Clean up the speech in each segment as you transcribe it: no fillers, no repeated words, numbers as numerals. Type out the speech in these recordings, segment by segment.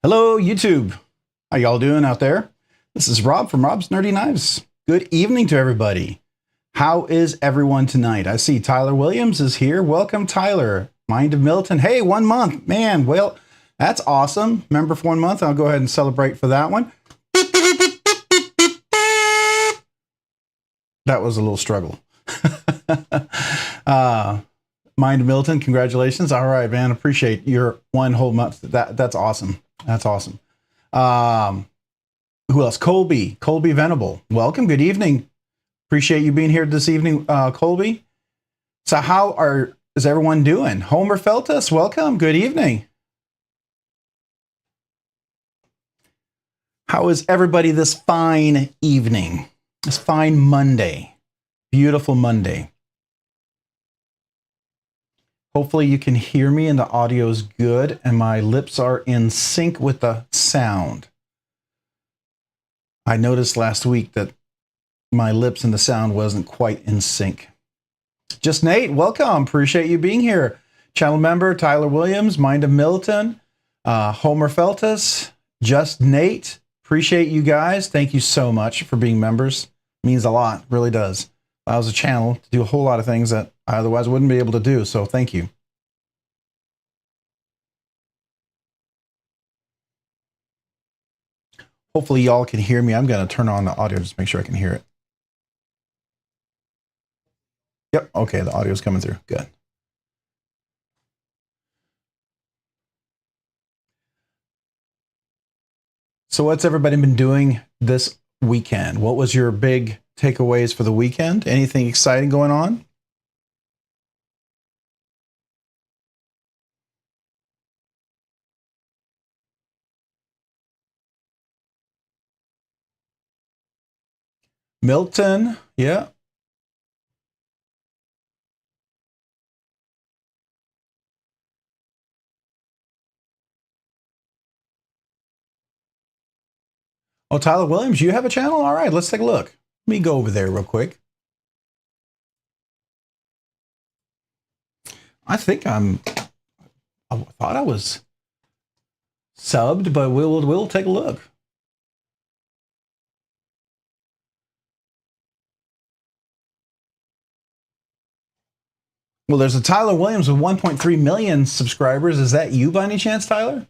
Hello, YouTube. How y'all doing out there? This is Rob from Rob's Nerdy Knives. Good evening to everybody. How is everyone tonight? I see Tyler Williams is here. Welcome, Tyler. Mind of Milton. Hey, 1 month. Man, well, that's awesome. Member for 1 month. I'll go ahead and celebrate for that one. That was a little struggle. Mind of Milton, congratulations. All right, man. Appreciate your 1 whole month. That's awesome. That's awesome. Who else? Colby Venable. Welcome. Good evening. Appreciate you being here this evening, Colby. So how is everyone doing? Homer Feltus, welcome. Good evening. How is everybody this fine evening? This fine Monday. Beautiful Monday. Hopefully you can hear me and the audio is good and my lips are in sync with the sound. I noticed last week that my lips and the sound wasn't quite in sync. Just Nate, welcome. Appreciate you being here. Channel member Tyler Williams, Mind of Milton, Homer Feltus, Just Nate. Appreciate you guys. Thank you so much for being members. Means a lot, really does. Allows a channel to do a whole lot of things that I otherwise wouldn't be able to do, so thank you. Hopefully y'all can hear me. I'm going to turn on the audio just to make sure I can hear it. Yep, okay, the audio is coming through. Good. So what's everybody been doing this weekend? What was your big takeaways for the weekend? Anything exciting going on? Milton, yeah. Oh, Tyler Williams, you have a channel? All right, let's take a look. Let me go over there real quick. I think I thought I was subbed, but we'll take a look. Well, there's a Tyler Williams with 1.3 million subscribers. Is that you by any chance, Tyler?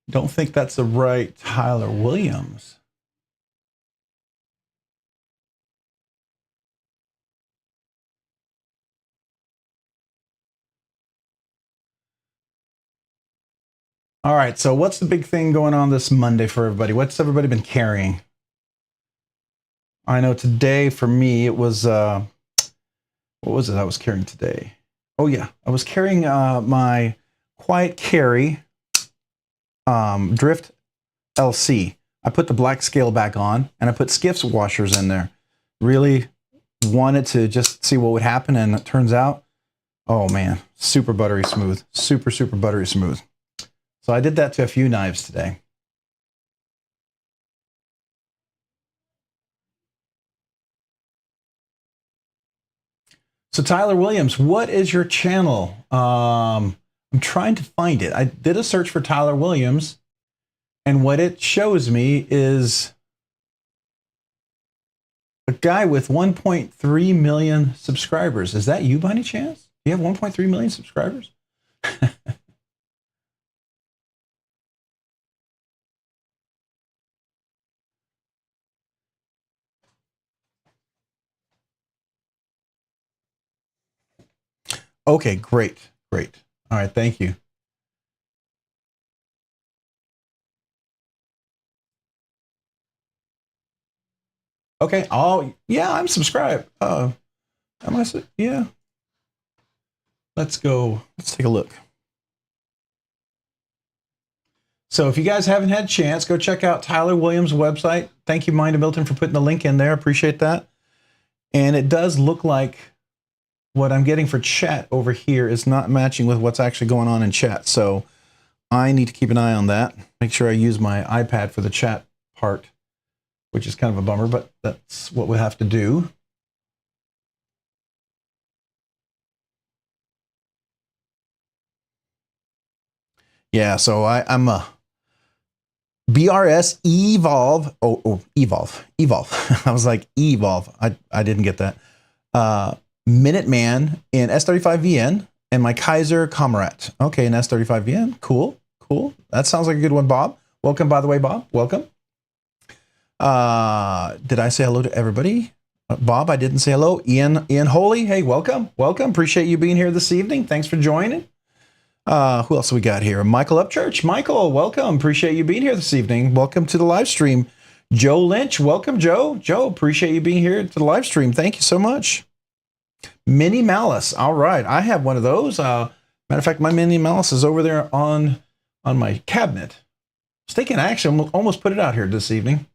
Don't think that's the right Tyler Williams. All right, so what's the big thing going on this Monday for everybody? What's everybody been carrying? I know today for me it was what was it I was carrying today? Oh yeah, I was carrying my Quiet Carry Drift LC. I put the black scale back on and I put Skiff's washers in there. Really wanted to just see what would happen, and it turns out, oh man, super buttery smooth. Super buttery smooth. So I did that to a few knives today. So Tyler Williams, what is your channel? I'm trying to find it. I did a search for Tyler Williams, and what it shows me is a guy with 1.3 million subscribers. Is that you by any chance? Do you have 1.3 million subscribers? Okay, great. All right, thank you. Okay. Oh, yeah, I'm subscribed. Am I? Yeah. Let's go. Let's take a look. So if you guys haven't had a chance, go check out Tyler Williams' website. Thank you, Mind of Milton, for putting the link in there. Appreciate that. And it does look like what I'm getting for chat over here is not matching with what's actually going on in chat. So I need to keep an eye on that. Make sure I use my iPad for the chat part, which is kind of a bummer, but that's what we have to do. Yeah, so I'm a BRS Evolve. Evolve. I was like Evolve. I didn't get that. Minuteman in S35VN and my Kaiser Comrade. Okay, in S35VN. Cool. That sounds like a good one, Bob. Welcome, by the way, Bob. Welcome. Did I say hello to everybody? Bob, I didn't say hello. Ian Holy. Hey, welcome. Appreciate you being here this evening. Thanks for joining. Who else we got here? Michael Upchurch. Michael, welcome. Appreciate you being here this evening. Welcome to the live stream. Joe Lynch. Welcome, Joe. Joe, appreciate you being here to the live stream. Thank you so much. Mini Malice. All right. I have one of those. Matter of fact, my Mini Malice is over there on my cabinet. I was thinking I actually almost put it out here this evening.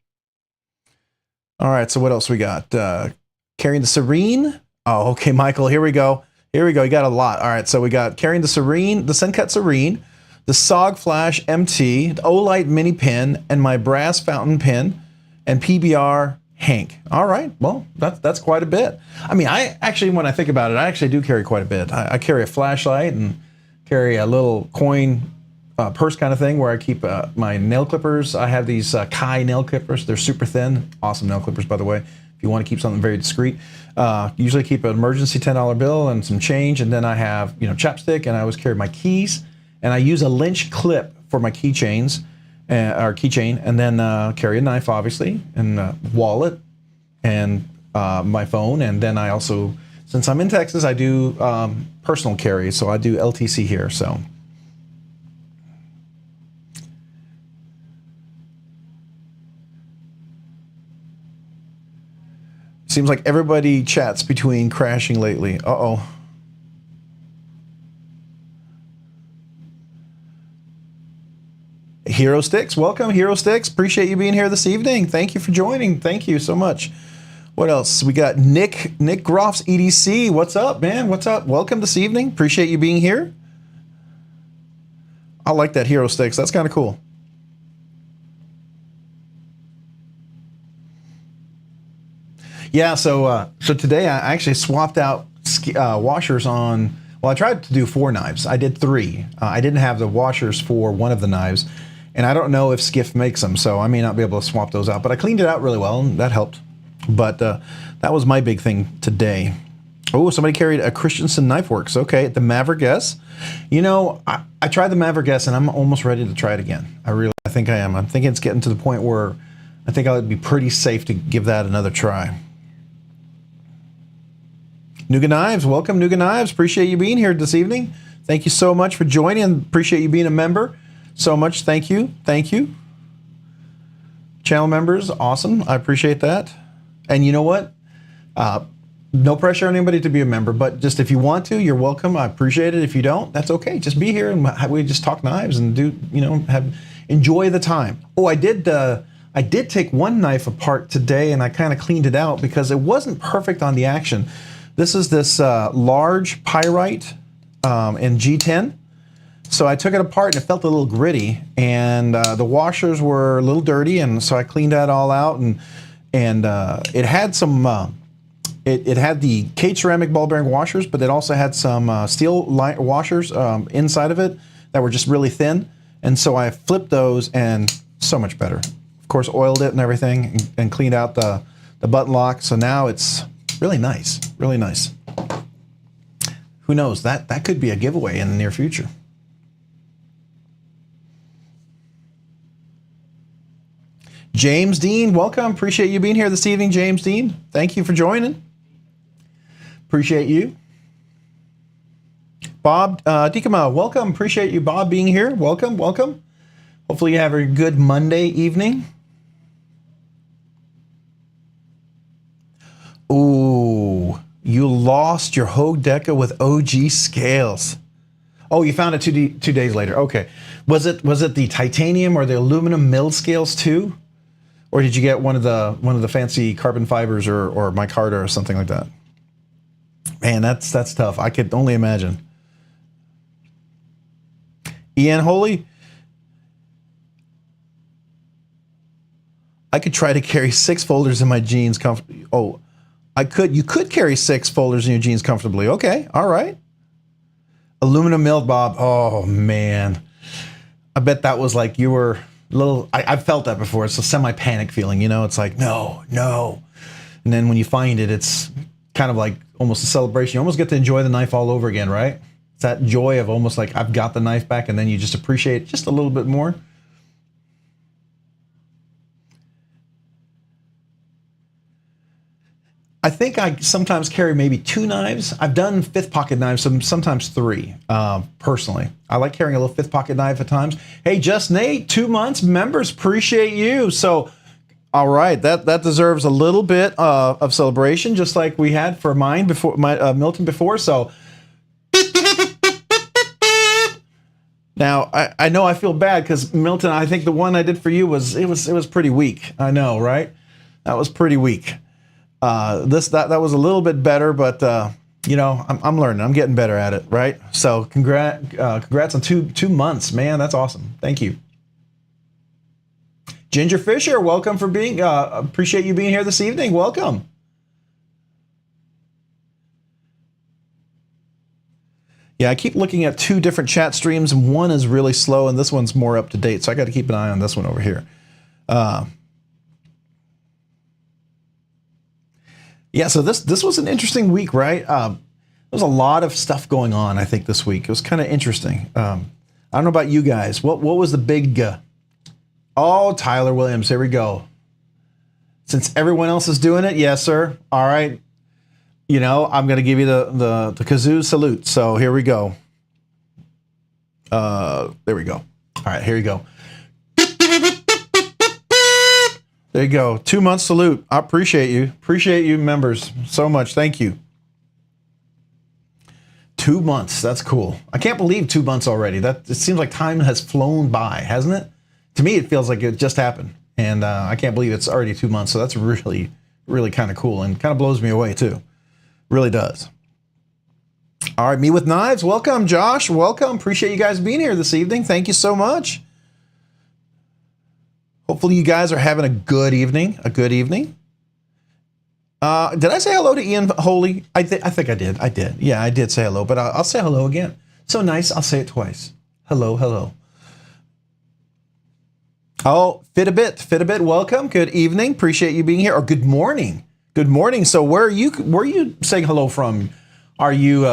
All right. So what else we got? Carrying the Serene. Oh, okay, Michael. Here we go. You got a lot. All right, so we got Carrying the Serene, the Suncut Serene, the SOG Flash MT, the Olight Mini Pin, and my Brass Fountain Pin, and PBR Hank. All right, well, that's quite a bit. I mean, I actually, when I think about it, I actually do carry quite a bit. I carry a flashlight and carry a little coin purse kind of thing where I keep my nail clippers. I have these Kai nail clippers. They're super thin. Awesome nail clippers, by the way. If you want to keep something very discreet. Usually keep an emergency $10 bill and some change, and then I have chapstick, and I always carry my keys, and I use a Lynch clip for my keychains, or keychain, and then carry a knife, obviously, and wallet, and my phone, and then I also, since I'm in Texas, I do personal carry, so I do LTC here, so. Seems like everybody chats between crashing lately. Uh-oh. Hero Sticks, welcome, Hero Sticks. Appreciate you being here this evening. Thank you for joining. Thank you so much. What else? We got Nick Groff's EDC. What's up, man? What's up? Welcome this evening. Appreciate you being here. I like that Hero Sticks. That's kind of cool. Yeah, so today I actually swapped out washers on, well, I tried to do 4 knives. I did 3. I didn't have the washers for one of the knives, and I don't know if Skiff makes them, so I may not be able to swap those out, but I cleaned it out really well, and that helped. But that was my big thing today. Oh, somebody carried a Christensen Knife Works. Okay, the Maverick S. I tried the Maverick S, and I'm almost ready to try it again. I think I am. I'm thinking it's getting to the point where I think I would be pretty safe to give that another try. Nuga Knives, welcome, Nuga Knives. Appreciate you being here this evening. Thank you so much for joining, and appreciate you being a member so much. Thank you. Channel members, awesome. I appreciate that. And you know what? No pressure on anybody to be a member, but just if you want to, you're welcome. I appreciate it. If you don't, that's okay. Just be here and we just talk knives and enjoy the time. Oh, I did take one knife apart today, and I kind of cleaned it out because it wasn't perfect on the action. This is this large pyrite in G10. So I took it apart and it felt a little gritty, and the washers were a little dirty, and so I cleaned that all out, and it had some, it had the Cade ceramic ball bearing washers, but it also had some steel washers inside of it that were just really thin, and so I flipped those, and so much better. Of course, oiled it and everything, and cleaned out the button lock, so now it's really nice, really nice. Who knows, that could be a giveaway in the near future. James Dean, welcome. Appreciate you being here this evening, James Dean. Thank you for joining. Appreciate you. Bob Dikama, welcome. Appreciate you, Bob, being here. Welcome. Hopefully you have a good Monday evening. Ooh, you lost your Hogue Deca with OG scales. Oh, you found it 2 days later. Okay. Was it the titanium or the aluminum milled scales too? Or did you get one of the fancy carbon fibers or micarta or something like that? Man, that's tough. I could only imagine. Ian Holy, I could try to carry 6 folders in my jeans comfortably. Oh, you could carry 6 folders in your jeans comfortably. Okay, all right. Aluminum milled, Bob. Oh man, I bet that was like you were a little, I've felt that before. It's a semi-panic feeling, you know? It's like, no. And then when you find it, it's kind of like almost a celebration. You almost get to enjoy the knife all over again, right? It's that joy of almost like, I've got the knife back, and then you just appreciate it just a little bit more. I think I sometimes carry maybe 2 knives. I've done 5th pocket knives, sometimes 3, personally. I like carrying a little 5th pocket knife at times. Hey, Just Nate, 2 months, members, appreciate you. So, all right, that deserves a little bit of celebration, just like we had for mine before, Milton before. So, now I know I feel bad because Milton, I think the one I did for you was pretty weak. I know, right? That was pretty weak. That was a little bit better, but you know, I'm learning. I'm getting better at it, right? So congrats on 2 months, man. That's awesome. Thank you. Ginger Fisher, welcome for being. Appreciate you being here this evening. Welcome. Yeah, I keep looking at 2 different chat streams, and one is really slow, and this one's more up to date. So I got to keep an eye on this one over here. Yeah, so this was an interesting week, right? There was a lot of stuff going on, I think, this week. It was kind of interesting. I don't know about you guys. What was the big... Oh, Tyler Williams, here we go. Since everyone else is doing it, yes, sir. All right. You know, I'm going to give you the kazoo salute. So here we go. There we go. All right, here you go. There you go. 2 months salute. I appreciate you. Appreciate you, members, so much. Thank you. 2 months. That's cool. I can't believe 2 months already. It seems like time has flown by, hasn't it? To me, it feels like it just happened. And I can't believe it's already 2 months. So that's really, really kind of cool and kind of blows me away, too. Really does. All right, Me With Knives. Welcome, Josh. Welcome. Appreciate you guys being here this evening. Thank you so much. Hopefully you guys are having a good evening. Did I say hello to Ian Holy? I think I did. I did. Yeah, I did say hello, but I'll say hello again. So nice. I'll say it twice. Hello, hello. Oh, Fit a bit. Welcome. Good evening. Appreciate you being here. Or good morning. Good morning. So where are you saying hello from? Are you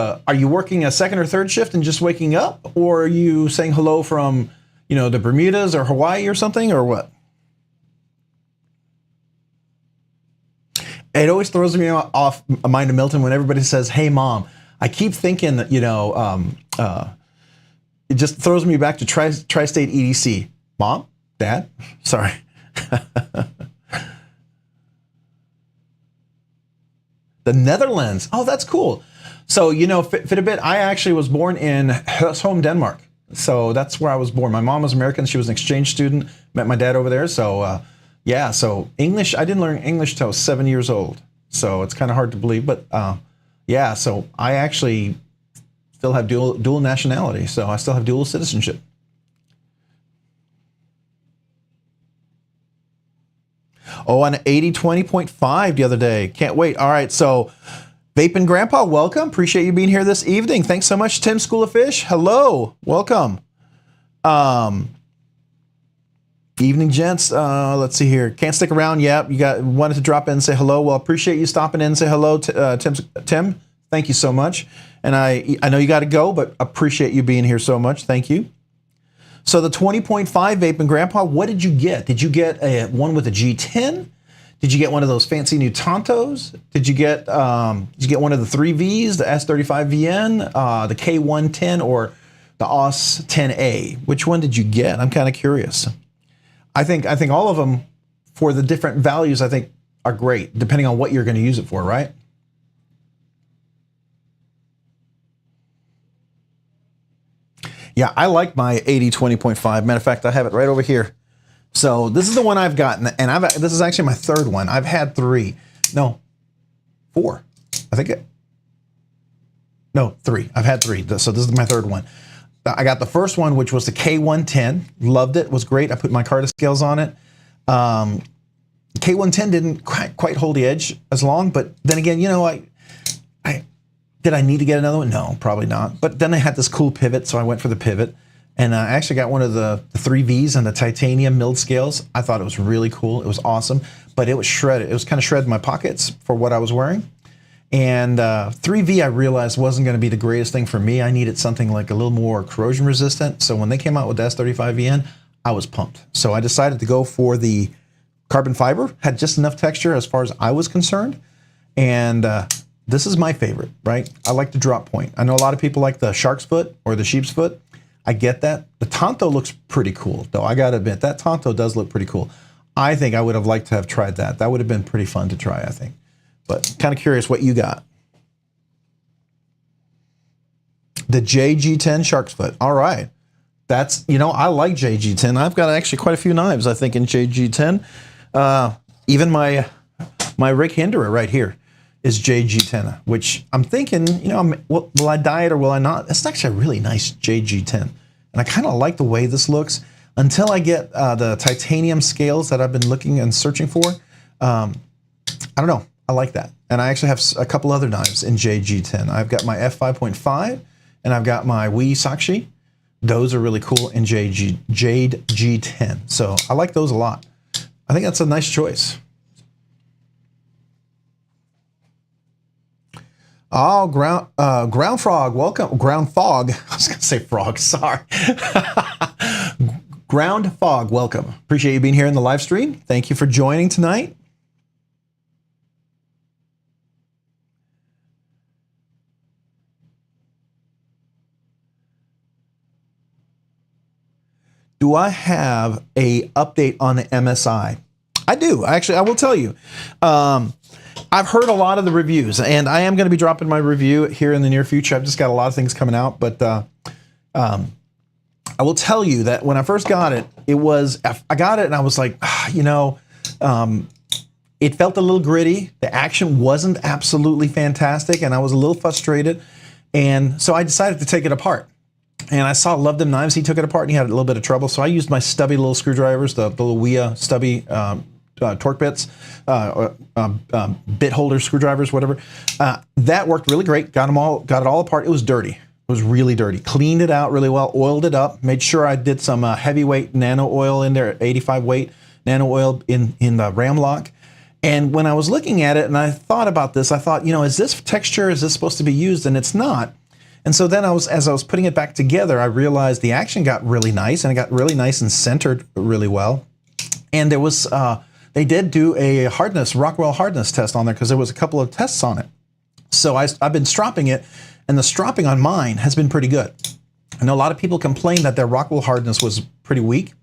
working a 2nd or 3rd shift and just waking up, or are you saying hello from, you know, the Bermudas or Hawaii or something, or what? It always throws me off Mind of Milton when everybody says, "Hey, Mom." I keep thinking that, you know, it just throws me back to Tri-State EDC. Mom, Dad, sorry. The Netherlands. Oh, that's cool. So, you know, fit a bit. I actually was born in Home, Denmark. So that's where I was born. My mom was American. She was an exchange student. Met my dad over there. So, yeah, so English, I didn't learn English till I was 7 years old. So it's kind of hard to believe, but yeah, so I actually still have dual nationality. So I still have dual citizenship. Oh, an 80/20.5 the other day. Can't wait. All right, so Vaping Grandpa, welcome. Appreciate you being here this evening. Thanks so much, Tim School of Fish. Hello, welcome. Evening, gents. Let's see here. Can't stick around. Yep, wanted to drop in and say hello. Well, appreciate you stopping in and say hello to Tim. Thank you so much. And I know you got to go, but appreciate you being here so much. Thank you. So the 20.5 Vaping Grandpa, what did you get? Did you get one with a G10? Did you get one of those fancy new Tontos? Did you get one of the 3Vs, the S35VN, the K110, or the OS 10A? Which one did you get? I'm kind of curious. I think all of them, for the different values, I think are great, depending on what you're going to use it for, right? Yeah, I like my 80/20.5. Matter of fact, I have it right over here. So this is the one I've gotten, and this is actually my 3rd one. I've had 3. No, 4. I think no, 3. I've had 3. So this is my 3rd one. I got the first one, which was the K110. Loved it. Was great. I put my Carta scales on it. K110 didn't quite hold the edge as long, but then again, you know, did I need to get another one? No, probably not. But then I had this cool pivot, so I went for the pivot. And I actually got one of the 3Vs and the titanium milled scales. I thought it was really cool. It was awesome, but it was shredded. It was kind of shredded in my pockets for what I was wearing. And 3V I realized wasn't going to be the greatest thing for me. I needed something like a little more corrosion resistant. So when they came out with the S35VN, I was pumped. So I decided to go for the carbon fiber. Had just enough texture as far as I was concerned. And this is my favorite, right? I like the drop point. I know a lot of people like the shark's foot or the sheep's foot. I get that. The Tonto looks pretty cool, though. I got to admit, that Tonto does look pretty cool. I think I would have liked to have tried that. That would have been pretty fun to try, I think. But kind of curious what you got. The JG10 shark's foot. All right. That's, you know, I like JG10. I've got actually quite a few knives, I think, in JG10. Even my Rick Hinderer right here is JG10, which I'm thinking, you know, will I dye it or will I not? It's actually a really nice JG10. And I kind of like the way this looks until I get the titanium scales that I've been looking and searching for. I don't know. I like that. And I actually have a couple other knives in JG10. I've got my F5.5 and I've got my Wii Sakshi. Those are really cool in Jade G10. So I like those a lot. I think that's a nice choice. Oh, ground frog, welcome. Ground fog. I was gonna say frog. Sorry. Ground fog, welcome. Appreciate you being here in the live stream. Thank you for joining tonight. Do I have a update on the MSI? I do. Actually, I will tell you. I've heard a lot of the reviews, and I am going to be dropping my review here in the near future. I've just got a lot of things coming out, but I will tell you that when I first got it, I got it and I was like, you know, it felt a little gritty. The action wasn't absolutely fantastic, and I was a little frustrated. And so I decided to take it apart. And I saw Love Them Knives. He took it apart and he had a little bit of trouble. So I used my stubby little screwdrivers, the little WIA stubby torque bits, bit holder screwdrivers, whatever. That worked really great. Got it all apart. It was dirty. It was really dirty. Cleaned it out really well. Oiled it up. Made sure I did some heavyweight nano oil in there, 85 weight nano oil in the ram lock. And when I was looking at it and I thought about this, I thought, you know, is this texture? Is this supposed to be used? And it's not. And so then as I was putting it back together, I realized the action got really nice and it got really nice and centered really well. And there was, they did do a hardness, Rockwell hardness test on there because there was a couple of tests on it. So I've been stropping it, and the stropping on mine has been pretty good. I know a lot of people complained that their Rockwell hardness was pretty weak.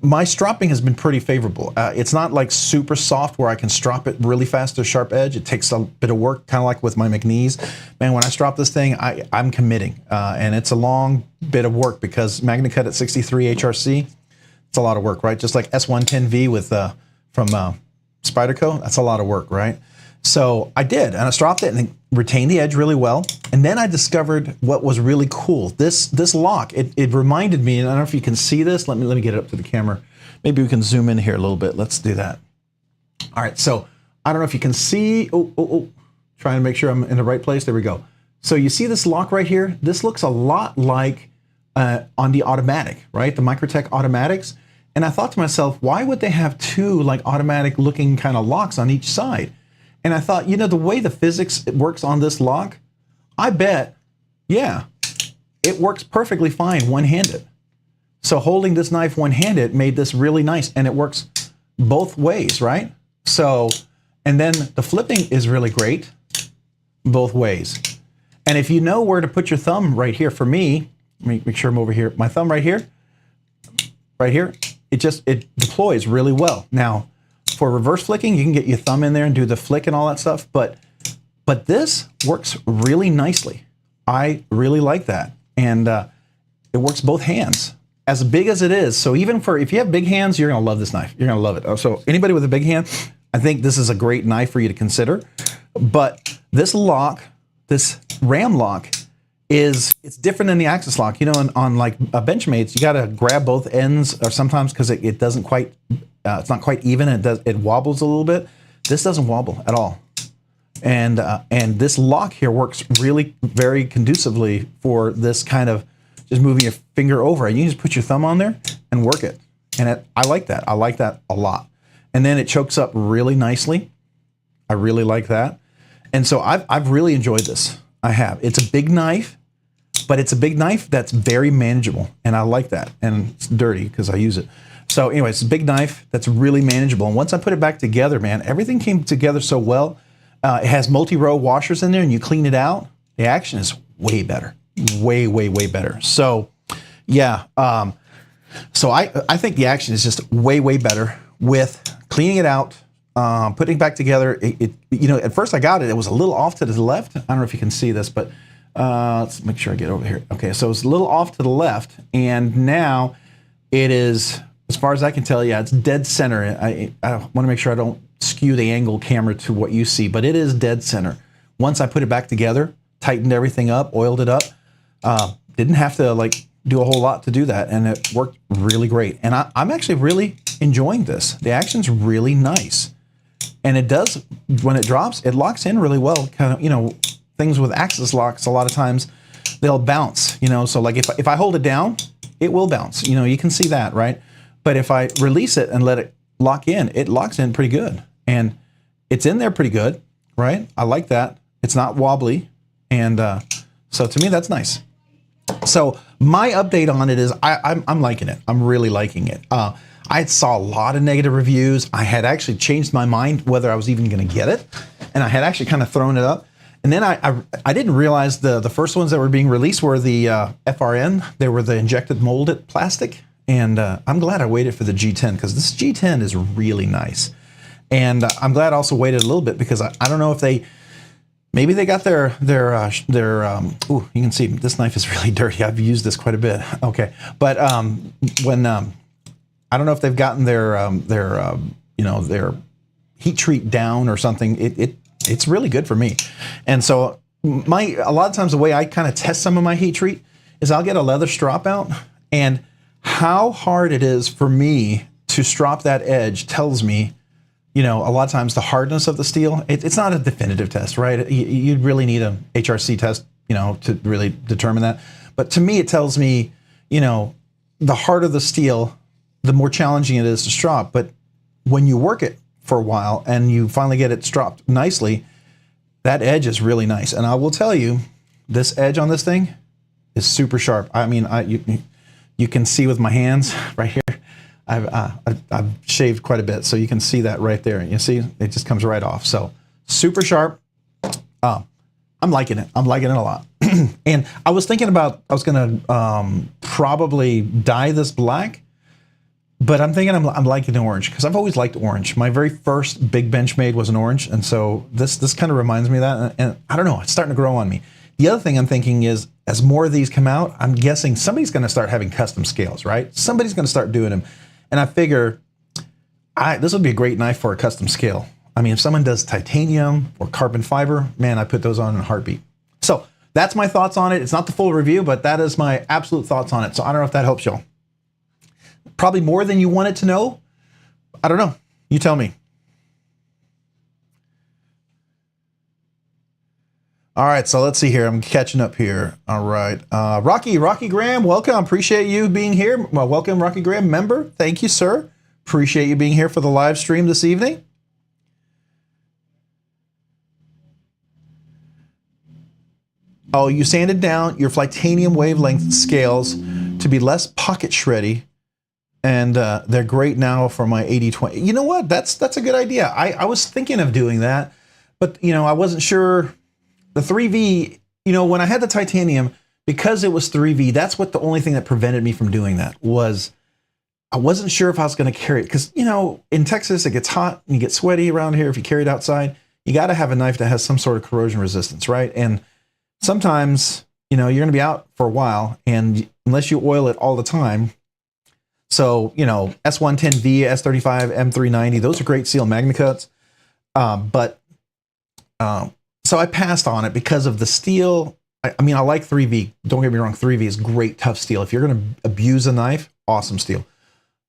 My stropping has been pretty favorable. It's not like super soft where I can strop it really fast to sharp edge. It takes a bit of work, kind of like with my McNees. Man, when I strop this thing, I'm committing. And it's a long bit of work because MagnaCut at 63 HRC, it's a lot of work, right? Just like S110V with from Spyderco, that's a lot of work, right? So I did, and I stropped it and retained the edge really well. And then I discovered what was really cool. This lock, it reminded me, and I don't know if you can see this. Let me get it up to the camera. Maybe we can zoom in here a little bit. Let's do that. All right, so I don't know if you can see. Trying to make sure I'm in the right place. There we go. So you see this lock right here? This looks a lot like on the automatic, right? The Microtech automatics. And I thought to myself, why would they have two like automatic looking kind of locks on each side? And I thought, you know, the way the physics works on this lock, I bet, yeah, it works perfectly fine one-handed. So holding this knife one-handed made this really nice, and it works both ways, right? So, and then the flipping is really great both ways. And if you know where to put your thumb right here, for me, let me make sure I'm over here, my thumb right here, it deploys really well. Now, for reverse flicking, you can get your thumb in there and do the flick and all that stuff, but this works really nicely. I really like that. And it works both hands, as big as it is. So even if you have big hands, you're gonna love this knife. You're gonna love it. So anybody with a big hand, I think this is a great knife for you to consider. But this lock, this ram lock, it's different than the axis lock. You know, on like Benchmates, you gotta grab both ends, or sometimes because it doesn't quite, it's not quite even. It wobbles a little bit. This doesn't wobble at all. And this lock here works really very conducively for this kind of just moving your finger over it. You just put your thumb on there and work it. And I like that. I like that a lot. And then it chokes up really nicely. I really like that. And so I've really enjoyed this. I have. It's a big knife, but it's a big knife that's very manageable. And I like that. And it's dirty because I use it. So anyway, it's a big knife that's really manageable. And once I put it back together, man, everything came together so well. It has multi-row washers in there, and you clean it out. The action is way better. Way, way, way better. So yeah. So I think the action is just way, way better with cleaning it out, putting it back together. You know, at first I got it. It was a little off to the left. I don't know if you can see this, but let's make sure I get over here. Okay, so it's a little off to the left, and now it is, as far as I can tell, yeah, it's dead center. I want to make sure I don't skew the angle camera to what you see, but it is dead center. Once I put it back together, tightened everything up, oiled it up, didn't have to like do a whole lot to do that, and it worked really great. And I'm actually really enjoying this. The action's really nice, and it does, when it drops, it locks in really well. Kind of, you know, things with axis locks, a lot of times they'll bounce, you know, so like if I hold it down, it will bounce, you know, you can see that, right? But if I release it and let it lock in, it locks in pretty good, and it's in there pretty good, right? I like that. It's not wobbly, and so to me, that's nice. So my update on it is I'm liking it. I'm really liking it. I saw a lot of negative reviews. I had actually changed my mind whether I was even going to get it, and I had actually kind of thrown it up. And then I didn't realize the first ones that were being released were the FRN. They were the injected molded plastic, and I'm glad I waited for the G10 because this G10 is really nice. And I'm glad I also waited a little bit because I don't know if maybe they got their ooh, you can see this knife is really dirty. I've used this quite a bit. Okay, but when I don't know if they've gotten their you know, their heat treat down or something. It's really good for me. And so a lot of times the way I kind of test some of my heat treat is I'll get a leather strop out, and how hard it is for me to strop that edge tells me, you know, a lot of times the hardness of the steel. It's not a definitive test, right? You'd really need a HRC test, you know, to really determine that. But to me, it tells me, you know, the harder the steel, the more challenging it is to strop. But when you work it for a while and you finally get it stropped nicely, that edge is really nice. And I will tell you, this edge on this thing is super sharp. I mean, you can see with my hands right here, I've shaved quite a bit, so you can see that right there. You see, it just comes right off. So super sharp. I'm liking it. I'm liking it a lot. And I was thinking about, I was gonna probably dye this black, but I'm thinking I'm liking orange because I've always liked orange. My very first big Benchmade was an orange, and so this kind of reminds me of that. And I don't know, it's starting to grow on me. The other thing I'm thinking is, as more of these come out, I'm guessing somebody's going to start having custom scales, right? Somebody's going to start doing them. And I figure this would be a great knife for a custom scale. I mean, if someone does titanium or carbon fiber, man, I put those on in a heartbeat. So that's my thoughts on it. It's not the full review, but that is my absolute thoughts on it. So I don't know if that helps y'all. Probably more than you wanted to know. I don't know. You tell me. All right, so let's see here. I'm catching up here. All right. Rocky Graham, welcome. Appreciate you being here. Well, welcome, Rocky Graham, member. Thank you, sir. Appreciate you being here for the live stream this evening. Oh, you sanded down your Flytanium wavelength scales to be less pocket shreddy, and they're great now for my 80/20. You know what? That's a good idea. I was thinking of doing that, but you know, I wasn't sure. The 3V, you know, when I had the titanium, because it was 3V, that's what the only thing that prevented me from doing that was I wasn't sure if I was going to carry it. Because, you know, in Texas, it gets hot and you get sweaty around here if you carry it outside. You got to have a knife that has some sort of corrosion resistance, right? And sometimes, you know, you're going to be out for a while, and unless you oil it all the time. So, you know, S110V, S35, M390, those are great seal magna cuts. So I passed on it because of the steel. I mean, I like 3V. Don't get me wrong, 3V is great, tough steel. If you're going to abuse a knife, awesome steel.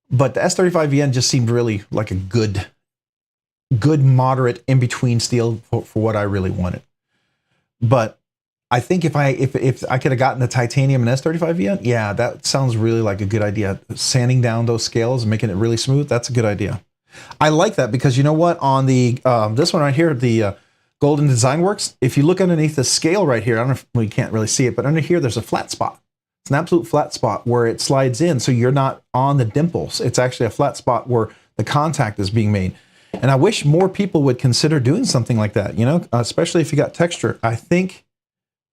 But the S35VN just seemed really like a good moderate in-between steel for what I really wanted. But I think if I could have gotten the titanium and S35 yet, yeah, that sounds really like a good idea. Sanding down those scales and making it really smooth, that's a good idea. I like that because you know what? On the this one right here, the Golden Design Works, if you look underneath the scale right here, I don't know if we can't really see it, but under here there's a flat spot. It's an absolute flat spot where it slides in, so you're not on the dimples. It's actually a flat spot where the contact is being made. And I wish more people would consider doing something like that, you know, especially if you got texture. I think,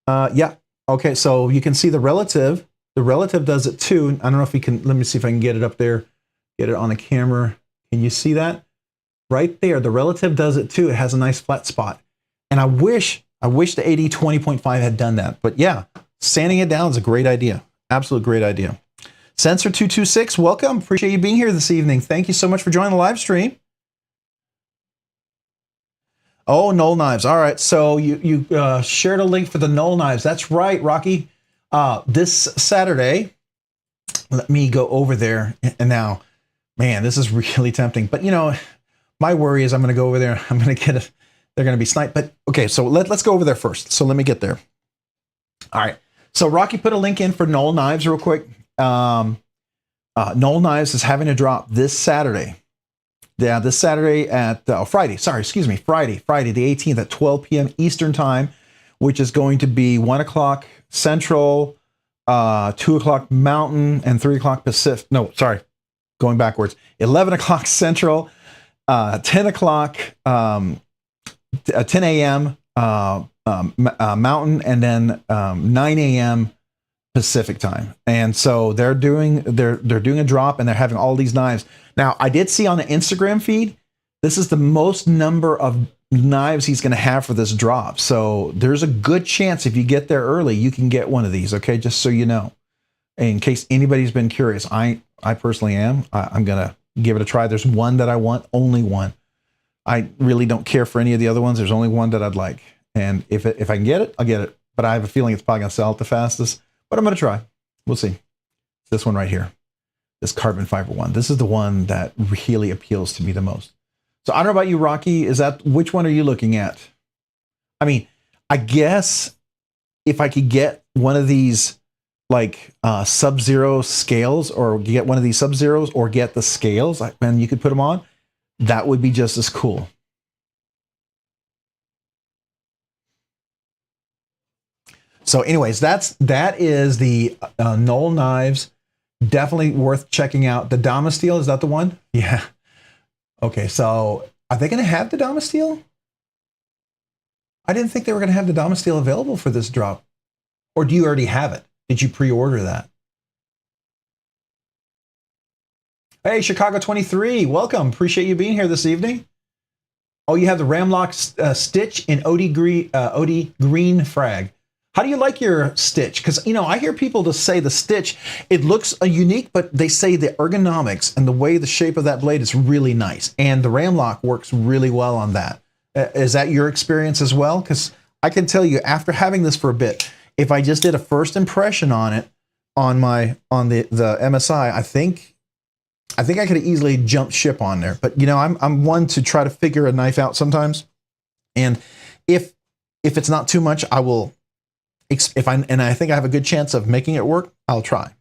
yeah, okay, so you can see the relative. The relative does it too. I don't know if we can, let me see if I can get it up there, get it on the camera. Can you see that? Right there, the relative does it too. It has a nice flat spot. And I wish the AD 20.5 had done that. But yeah, sanding it down is a great idea. Absolute great idea. Sensor226, welcome. Appreciate you being here this evening. Thank you so much for joining the live stream. Oh, Knoll Knives. All right, so you shared a link for the Knoll Knives. That's right, Rocky. This Saturday, let me go over there. And now, man, this is really tempting. But, you know, my worry is I'm going to go over there. I'm going to get it. They're going to be sniped. But, okay, so let's go over there first. So let me get there. All right. So Rocky put a link in for Knoll Knives real quick. Knoll Knives is having a drop this Saturday. Yeah, this Saturday at Friday. Sorry, excuse me. Friday the 18th at 12 p.m. Eastern time, which is going to be 1 o'clock Central, 2 o'clock Mountain, and 3 o'clock Pacific. No, sorry, going backwards. 11 o'clock Central, 10 o'clock, 10 a.m. Mountain, and then 9 a.m. Pacific time. And so they're doing a drop, and they're having all these knives. Now, I did see on the Instagram feed, this is the most number of knives he's going to have for this drop. So there's a good chance if you get there early, you can get one of these. Okay, just so you know, in case anybody's been curious, I personally am. I'm going to give it a try. There's one that I want, only one. I really don't care for any of the other ones. There's only one that I'd like. And if I can get it, I'll get it. But I have a feeling it's probably going to sell it the fastest. But I'm going to try. We'll see. This one right here. This carbon fiber one. This is the one that really appeals to me the most. So I don't know about you, Rocky. Which one are you looking at? I mean, I guess if I could get one of these like Sub-Zero scales, or get one of these Sub-Zeros, or get the scales, and you could put them on, that would be just as cool. So anyways, that is the Knoll Knives. Definitely worth checking out. The Damasteel, is that the one? Yeah. Okay, so are they going to have the Damasteel? I didn't think they were going to have the Damasteel available for this drop. Or do you already have it? Did you pre-order that? Hey, Chicago 23, welcome. Appreciate you being here this evening. Oh, you have the Ramlock Stitch in OD Green Frag. How do you like your Stitch? Because, you know, I hear people just say the Stitch, it looks unique, but they say the ergonomics and the way the shape of that blade is really nice. And the Ramlock works really well on that. Is that your experience as well? Because I can tell you, after having this for a bit, if I just did a first impression on it, on the MSI, I think I could have easily jumped ship on there. But, you know, I'm one to try to figure a knife out sometimes. And if it's not too much, I will... and I think I have a good chance of making it work, I'll try.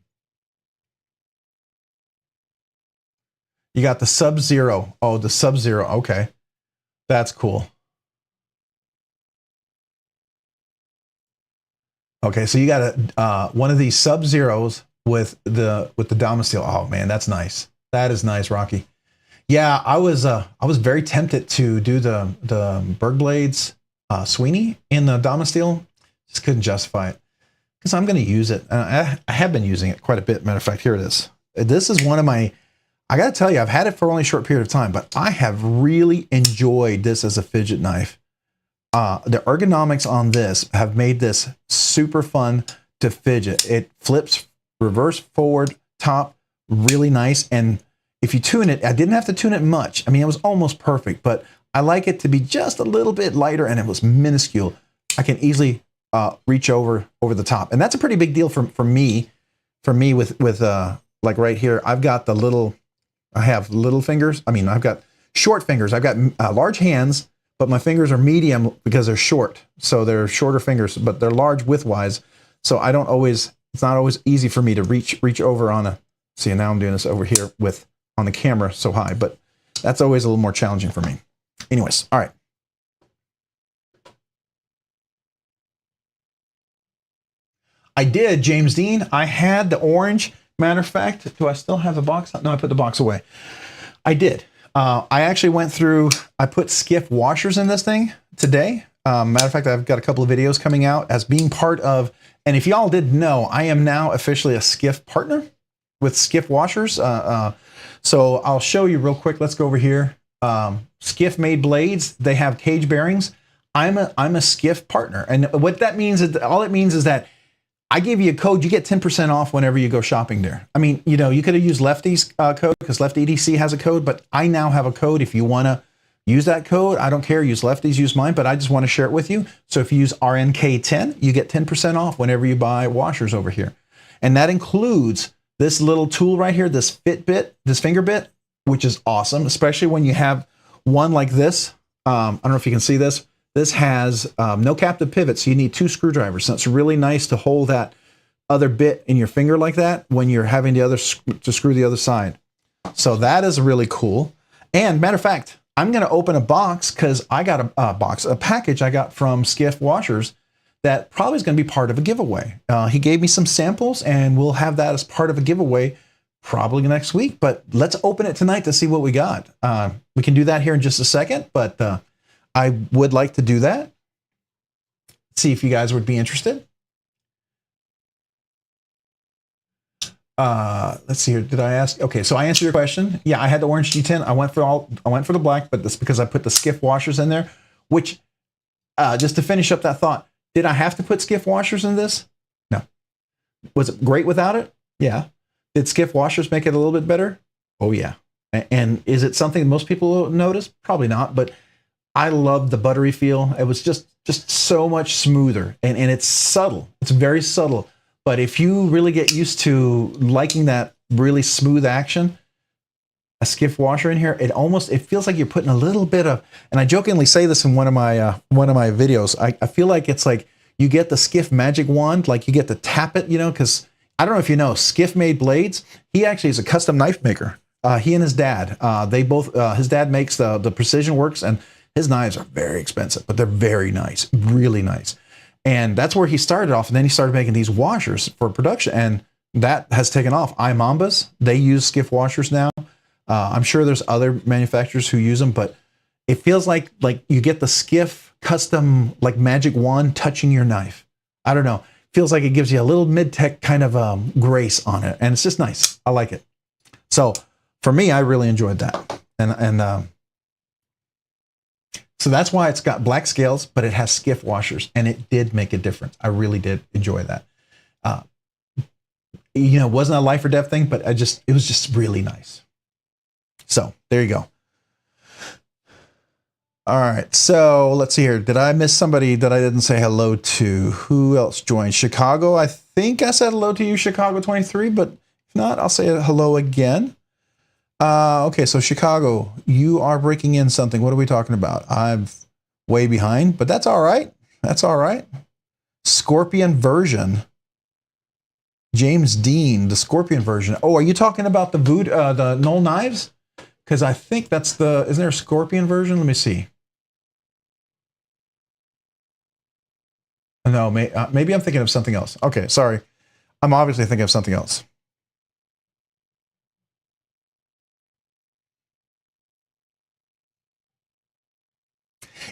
You got the Sub-Zero. Oh, the Sub-Zero. Okay. That's cool. Okay, so you got one of these Sub-Zeros with the Damasteel. Oh man, that's nice. That is nice, Rocky. Yeah, I was very tempted to do the Berg Blades Sweeney in the Damasteel. Just couldn't justify it because I'm going to use it. I have been using it quite a bit. Matter of fact, here it is. This is one of my, I got to tell you, I've had it for only a short period of time, but I have really enjoyed this as a fidget knife. The ergonomics on this have made this super fun to fidget. It flips reverse, forward, top, really nice. And if you tune it, I didn't have to tune it much. I mean, it was almost perfect, but I like it to be just a little bit lighter, and it was minuscule. I can easily reach over the top, and that's a pretty big deal for me with like right here. I've got I have little fingers. I mean, I've got short fingers. I've got large hands, but my fingers are medium because they're short. So they're shorter fingers, but they're large width-wise. So I don't always, it's not always easy for me to reach over on a, see, now I'm doing this over here with, on the camera so high, but that's always a little more challenging for me. Anyways, all right. I did, James Dean. I had the orange. Matter of fact, do I still have the box? No, I put the box away. I did. I actually went through, I put Skiff washers in this thing today. Matter of fact, I've got a couple of videos coming out as being part of, and if y'all didn't know, I am now officially a Skiff partner with Skiff washers. So I'll show you real quick. Let's go over here. Skiff made blades. They have cage bearings. I'm a Skiff partner. And what that means is, all it means is that I give you a code, you get 10% off whenever you go shopping there. I mean, you know, you could have used Lefty's code because Lefty EDC has a code, but I now have a code. If you want to use that code, I don't care. Use Lefty's, use mine, but I just want to share it with you. So if you use RNK10, you get 10% off whenever you buy washers over here. And that includes this little tool right here, this Fitbit, this finger bit, which is awesome, especially when you have one like this. I don't know if you can see this. This has no captive pivot, so you need 2 screwdrivers. So it's really nice to hold that other bit in your finger like that when you're having to screw the other side. So that is really cool. And matter of fact, I'm going to open a box because I got a package I got from Skiff Washers that probably is going to be part of a giveaway. He gave me some samples, and we'll have that as part of a giveaway probably next week. But let's open it tonight to see what we got. We can do that here in just a second, but I would like to do that. See if you guys would be interested. Let's see here. Did I ask? Okay, so I answered your question. Yeah, I had the orange G10. I went for the black, but that's because I put the Skiff washers in there. Which, just to finish up that thought, did I have to put Skiff washers in this? No. Was it great without it? Yeah. Did Skiff washers make it a little bit better? Oh yeah. And is it something most people notice? Probably not, but I loved the buttery feel. It was just so much smoother, and it's subtle. It's very subtle. But if you really get used to liking that really smooth action, a Skiff washer in here, it feels like you're putting a little bit of, and I jokingly say this in one of my videos. I feel like it's like you get the Skiff magic wand, like you get to tap it, you know, because I don't know if you know, Skiff made blades. He actually is a custom knife maker. He and his dad, they both, his dad makes the Precision Works, and his knives are very expensive, but they're very nice, really nice. And that's where he started off. And then he started making these washers for production, and that has taken off. iMambas, they use Skiff washers now. I'm sure there's other manufacturers who use them, but it feels like you get the Skiff custom, like magic wand touching your knife. I don't know. Feels like it gives you a little mid-tech kind of grace on it. And it's just nice. I like it. So for me, I really enjoyed that. So that's why it's got black scales, but it has Skiff washers, and it did make a difference. I really did enjoy that. You know, it wasn't a life or death thing, but it was just really nice. So there you go. All right, so let's see here. Did I miss somebody that I didn't say hello to? Who else joined? Chicago, I think I said hello to you, Chicago 23, but if not, I'll say hello again. Okay, so Chicago, you are breaking in something. What are we talking about? I'm way behind, but that's all right. That's all right. Scorpion version. James Dean, the Scorpion version. Oh, are you talking about the Knoll knives? Because I think that's isn't there a Scorpion version? Let me see. No, maybe I'm thinking of something else. Okay, sorry. I'm obviously thinking of something else.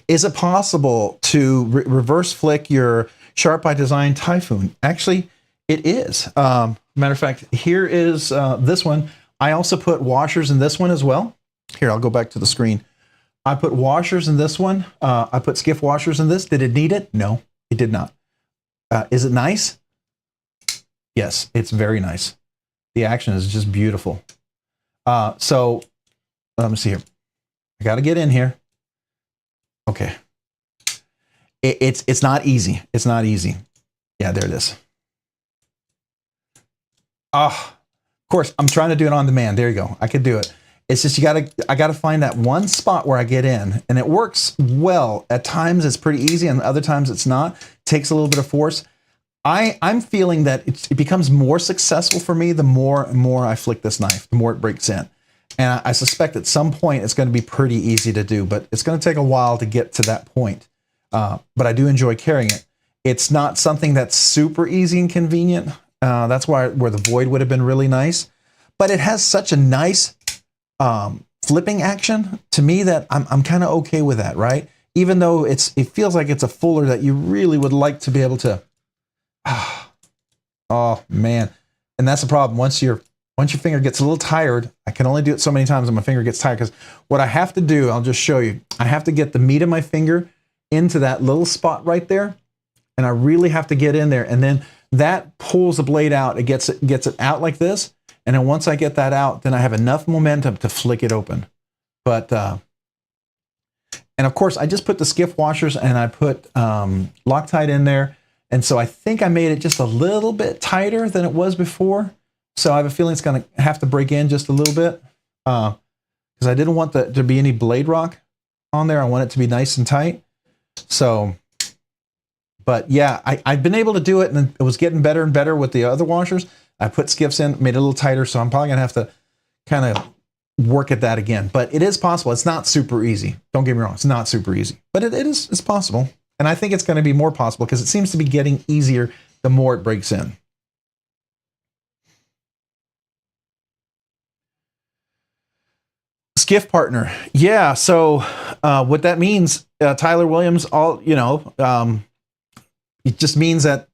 Is it possible to reverse flick your Sharp by Design Typhoon? Actually, it is. Matter of fact, here is this one. I also put washers in this one as well. Here, I'll go back to the screen. I put washers in this one. I put Skiff washers in this. Did it need it? No, it did not. Is it nice? Yes, it's very nice. The action is just beautiful. So let me see here. I got to get in here. Okay. It's not easy. It's not easy. Yeah, there it is. Of course, I'm trying to do it on demand. There you go. I could do it. It's just I gotta find that one spot where I get in, and it works well. At times it's pretty easy, and other times it's not. It takes a little bit of force. I'm feeling that it becomes more successful for me the more and more I flick this knife, the more it breaks in. And I suspect at some point it's going to be pretty easy to do, but it's going to take a while to get to that point. But I do enjoy carrying it. It's not something that's super easy and convenient. That's where the void would have been really nice. But it has such a nice flipping action to me that I'm kind of okay with that, right? Even though it feels like it's a fuller that you really would like to be able to. Oh man, and that's the problem. Once your finger gets a little tired, I can only do it so many times and my finger gets tired, because what I have to do, I'll just show you. I have to get the meat of my finger into that little spot right there, and I really have to get in there, and then that pulls the blade out. It gets it out like this, and then once I get that out, then I have enough momentum to flick it open. But and of course, I just put the Skiff washers and I put Loctite in there. And so I think I made it just a little bit tighter than it was before. So I have a feeling it's going to have to break in just a little bit, because I didn't want there to be any blade rock on there. I want it to be nice and tight. So, but yeah, I've been able to do it, and it was getting better and better with the other washers. I put Skiffs in, made it a little tighter. So I'm probably going to have to kind of work at that again. But it is possible. It's not super easy. Don't get me wrong. It's not super easy, but it's possible. And I think it's going to be more possible because it seems to be getting easier the more it breaks in. Skiff partner. Yeah, so what that means, Tyler Williams, it just means that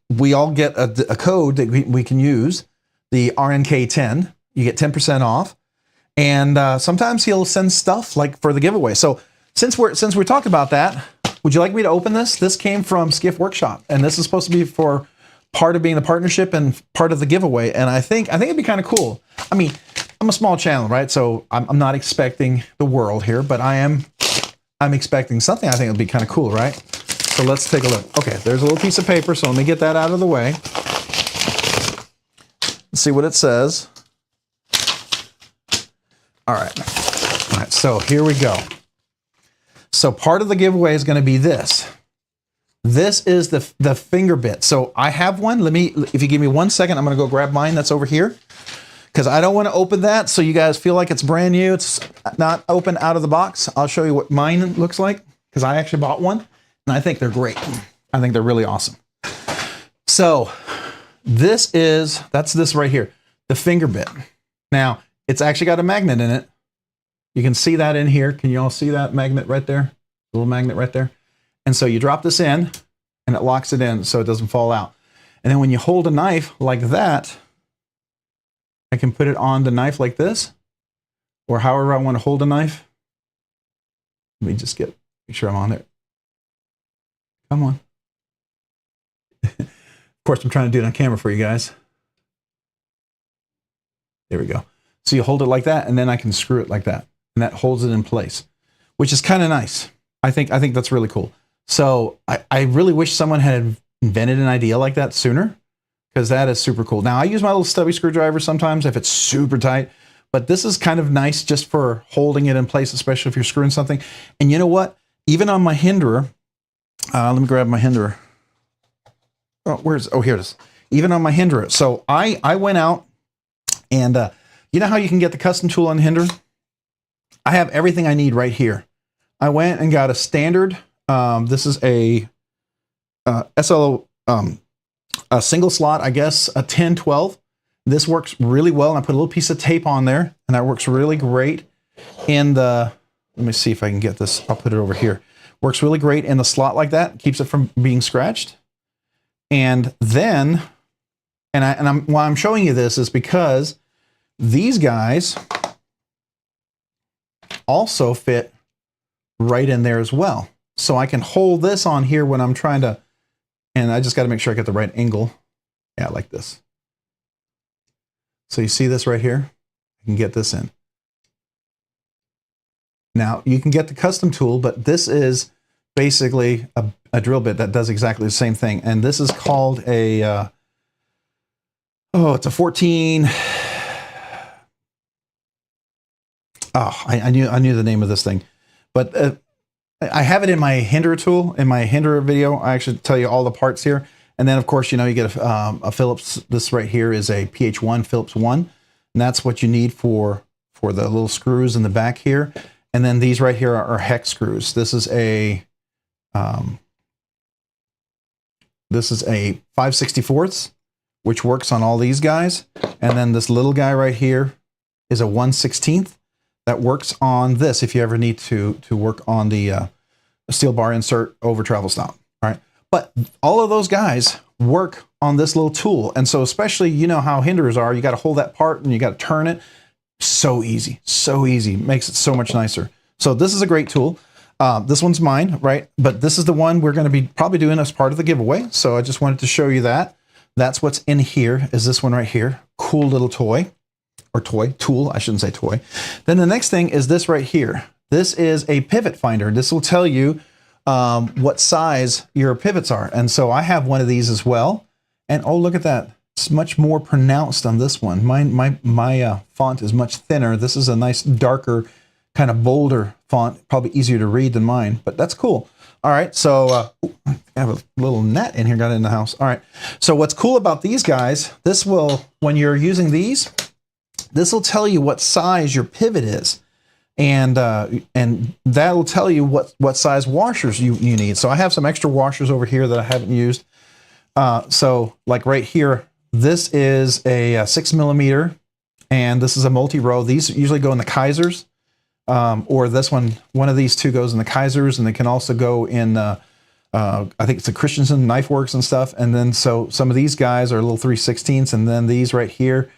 we all get a code that we can use, the RNK10. You get 10% off. And sometimes he'll send stuff like for the giveaway. So since we're talking about that, would you like me to open this? This came from Skiff Workshop, and this is supposed to be for part of being the partnership and part of the giveaway. And I think it'd be kind of cool. I mean, I'm a small channel, right? So I'm not expecting the world here, but I'm expecting something. I think it'll be kind of cool, right? So let's take a look. Okay, there's a little piece of paper, so let me get that out of the way. Let's see what it says. All right, so here we go. So part of the giveaway is going to be this. This is the finger bit. So I have one. If you give me 1 second, I'm going to go grab mine that's over here, because I don't want to open that so you guys feel like it's brand new. It's not open out of the box. I'll show you what mine looks like, because I actually bought one, and I think they're great. I think they're really awesome. So that's this right here, the finger bit. Now, it's actually got a magnet in it. You can see that in here. Can you all see that magnet right there? A little magnet right there. And so you drop this in, and it locks it in so it doesn't fall out. And then when you hold a knife like that, I can put it on the knife like this, or however I want to hold a knife. Let me just make sure I'm on there. Come on. Of course, I'm trying to do it on camera for you guys. There we go. So you hold it like that, and then I can screw it like that. And that holds it in place, which is kind of nice. I think that's really cool. So I really wish someone had invented an idea like that sooner, because that is super cool. Now, I use my little stubby screwdriver sometimes if it's super tight, but this is kind of nice just for holding it in place, especially if you're screwing something. And you know what? Even on my hinderer, let me grab my hinderer. Oh, here it is. Even on my hinderer. So I went out and you know how you can get the custom tool on the hinderer? I have everything I need right here. I went and got a standard. This is a SLO, a single slot, I guess, a 10-12. This works really well. And I put a little piece of tape on there, and that works really great. Let me see if I can get this. I'll put it over here. Works really great in the slot like that. Keeps it from being scratched. And then, why I'm showing you this is because these guys also fit right in there as well. So I can hold this on here when I'm trying to, and I just got to make sure I get the right angle. Yeah, like this. So you see this right here? I can get this in. Now you can get the custom tool, but this is basically a drill bit that does exactly the same thing. And this is called a, it's a 14, Oh, I knew the name of this thing, but I have it in my Hinderer tool, in my Hinderer video. I actually tell you all the parts here. And then of course, you know, you get a Phillips. This right here is a PH1 Phillips 1. And that's what you need for the little screws in the back here. And then these right here are hex screws. This is a 5/64, which works on all these guys. And then this little guy right here is a 1/16 that works on this if you ever need to work on the steel bar insert over travel stop. All right. But all of those guys work on this little tool. And so especially, you know how hinderers are, you got to hold that part and you got to turn it. So easy, makes it so much nicer. So this is a great tool. This one's mine, right? But this is the one we're going to be probably doing as part of the giveaway. So I just wanted to show you that. That's what's in here, is this one right here. Cool little toy, or tool, I shouldn't say toy. Then the next thing is this right here. This is a pivot finder. This will tell you what size your pivots are. And so I have one of these as well. And oh, look at that. It's much more pronounced on this one. My font is much thinner. This is a nice darker, kind of bolder font, probably easier to read than mine, but that's cool. All right, so I have a little net in here, got it in the house. All right, so what's cool about these guys, this will, when you're using these, this will tell you what size your pivot is. And that will tell you what size washers you need. So I have some extra washers over here that I haven't used. So like right here, this is a 6mm, and this is a multi-row. These usually go in the Kaisers, or this one of these two goes in the Kaisers, and they can also go in, I think it's a Christensen Knife Works and stuff. And then so some of these guys are little 3/16, and then these right here,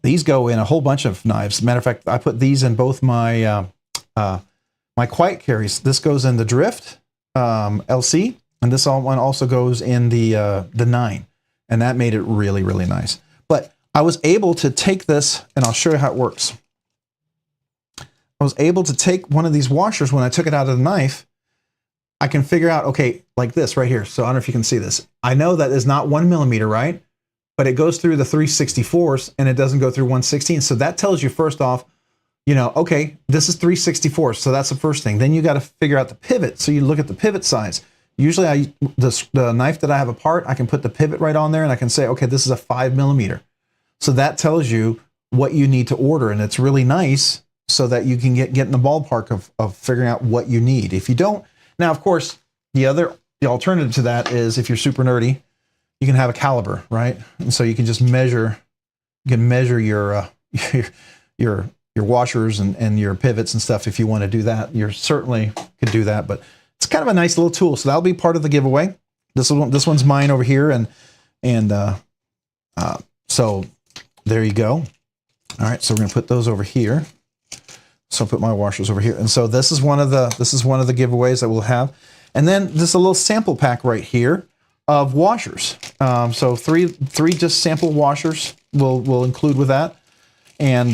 these go in a whole bunch of knives. Matter of fact, I put these in both my my quiet carries. This goes in the Drift LC, and this one also goes in the 9. And that made it really, really nice. But I was able to take this, and I'll show you how it works. I was able to take one of these washers. When I took it out of the knife, I can figure out, okay, like this right here. So I don't know if you can see this. I know that is not 1mm, right? But it goes through the 3/64, and it doesn't go through 1/16. So that tells you, first off, you know, okay, this is 3/64. So that's the first thing. Then you got to figure out the pivot. So you look at the pivot size. Usually the knife that I have apart, I can put the pivot right on there, and I can say, okay, this is a 5mm. So that tells you what you need to order, and it's really nice so that you can get in the ballpark of figuring out what you need. If you don't, now of course, the alternative to that is, if you're super nerdy, you can have a caliber, right? And so you can just measure, your washers and your pivots and stuff. If you want to do that, you certainly could do that, but it's kind of a nice little tool. So that'll be part of the giveaway. This one's mine over here. And so there you go. All right. So we're going to put those over here. So I'll put my washers over here. And so this is one of the giveaways that we'll have. And then this is a little sample pack right here of washers. So three just sample washers we'll include with that. And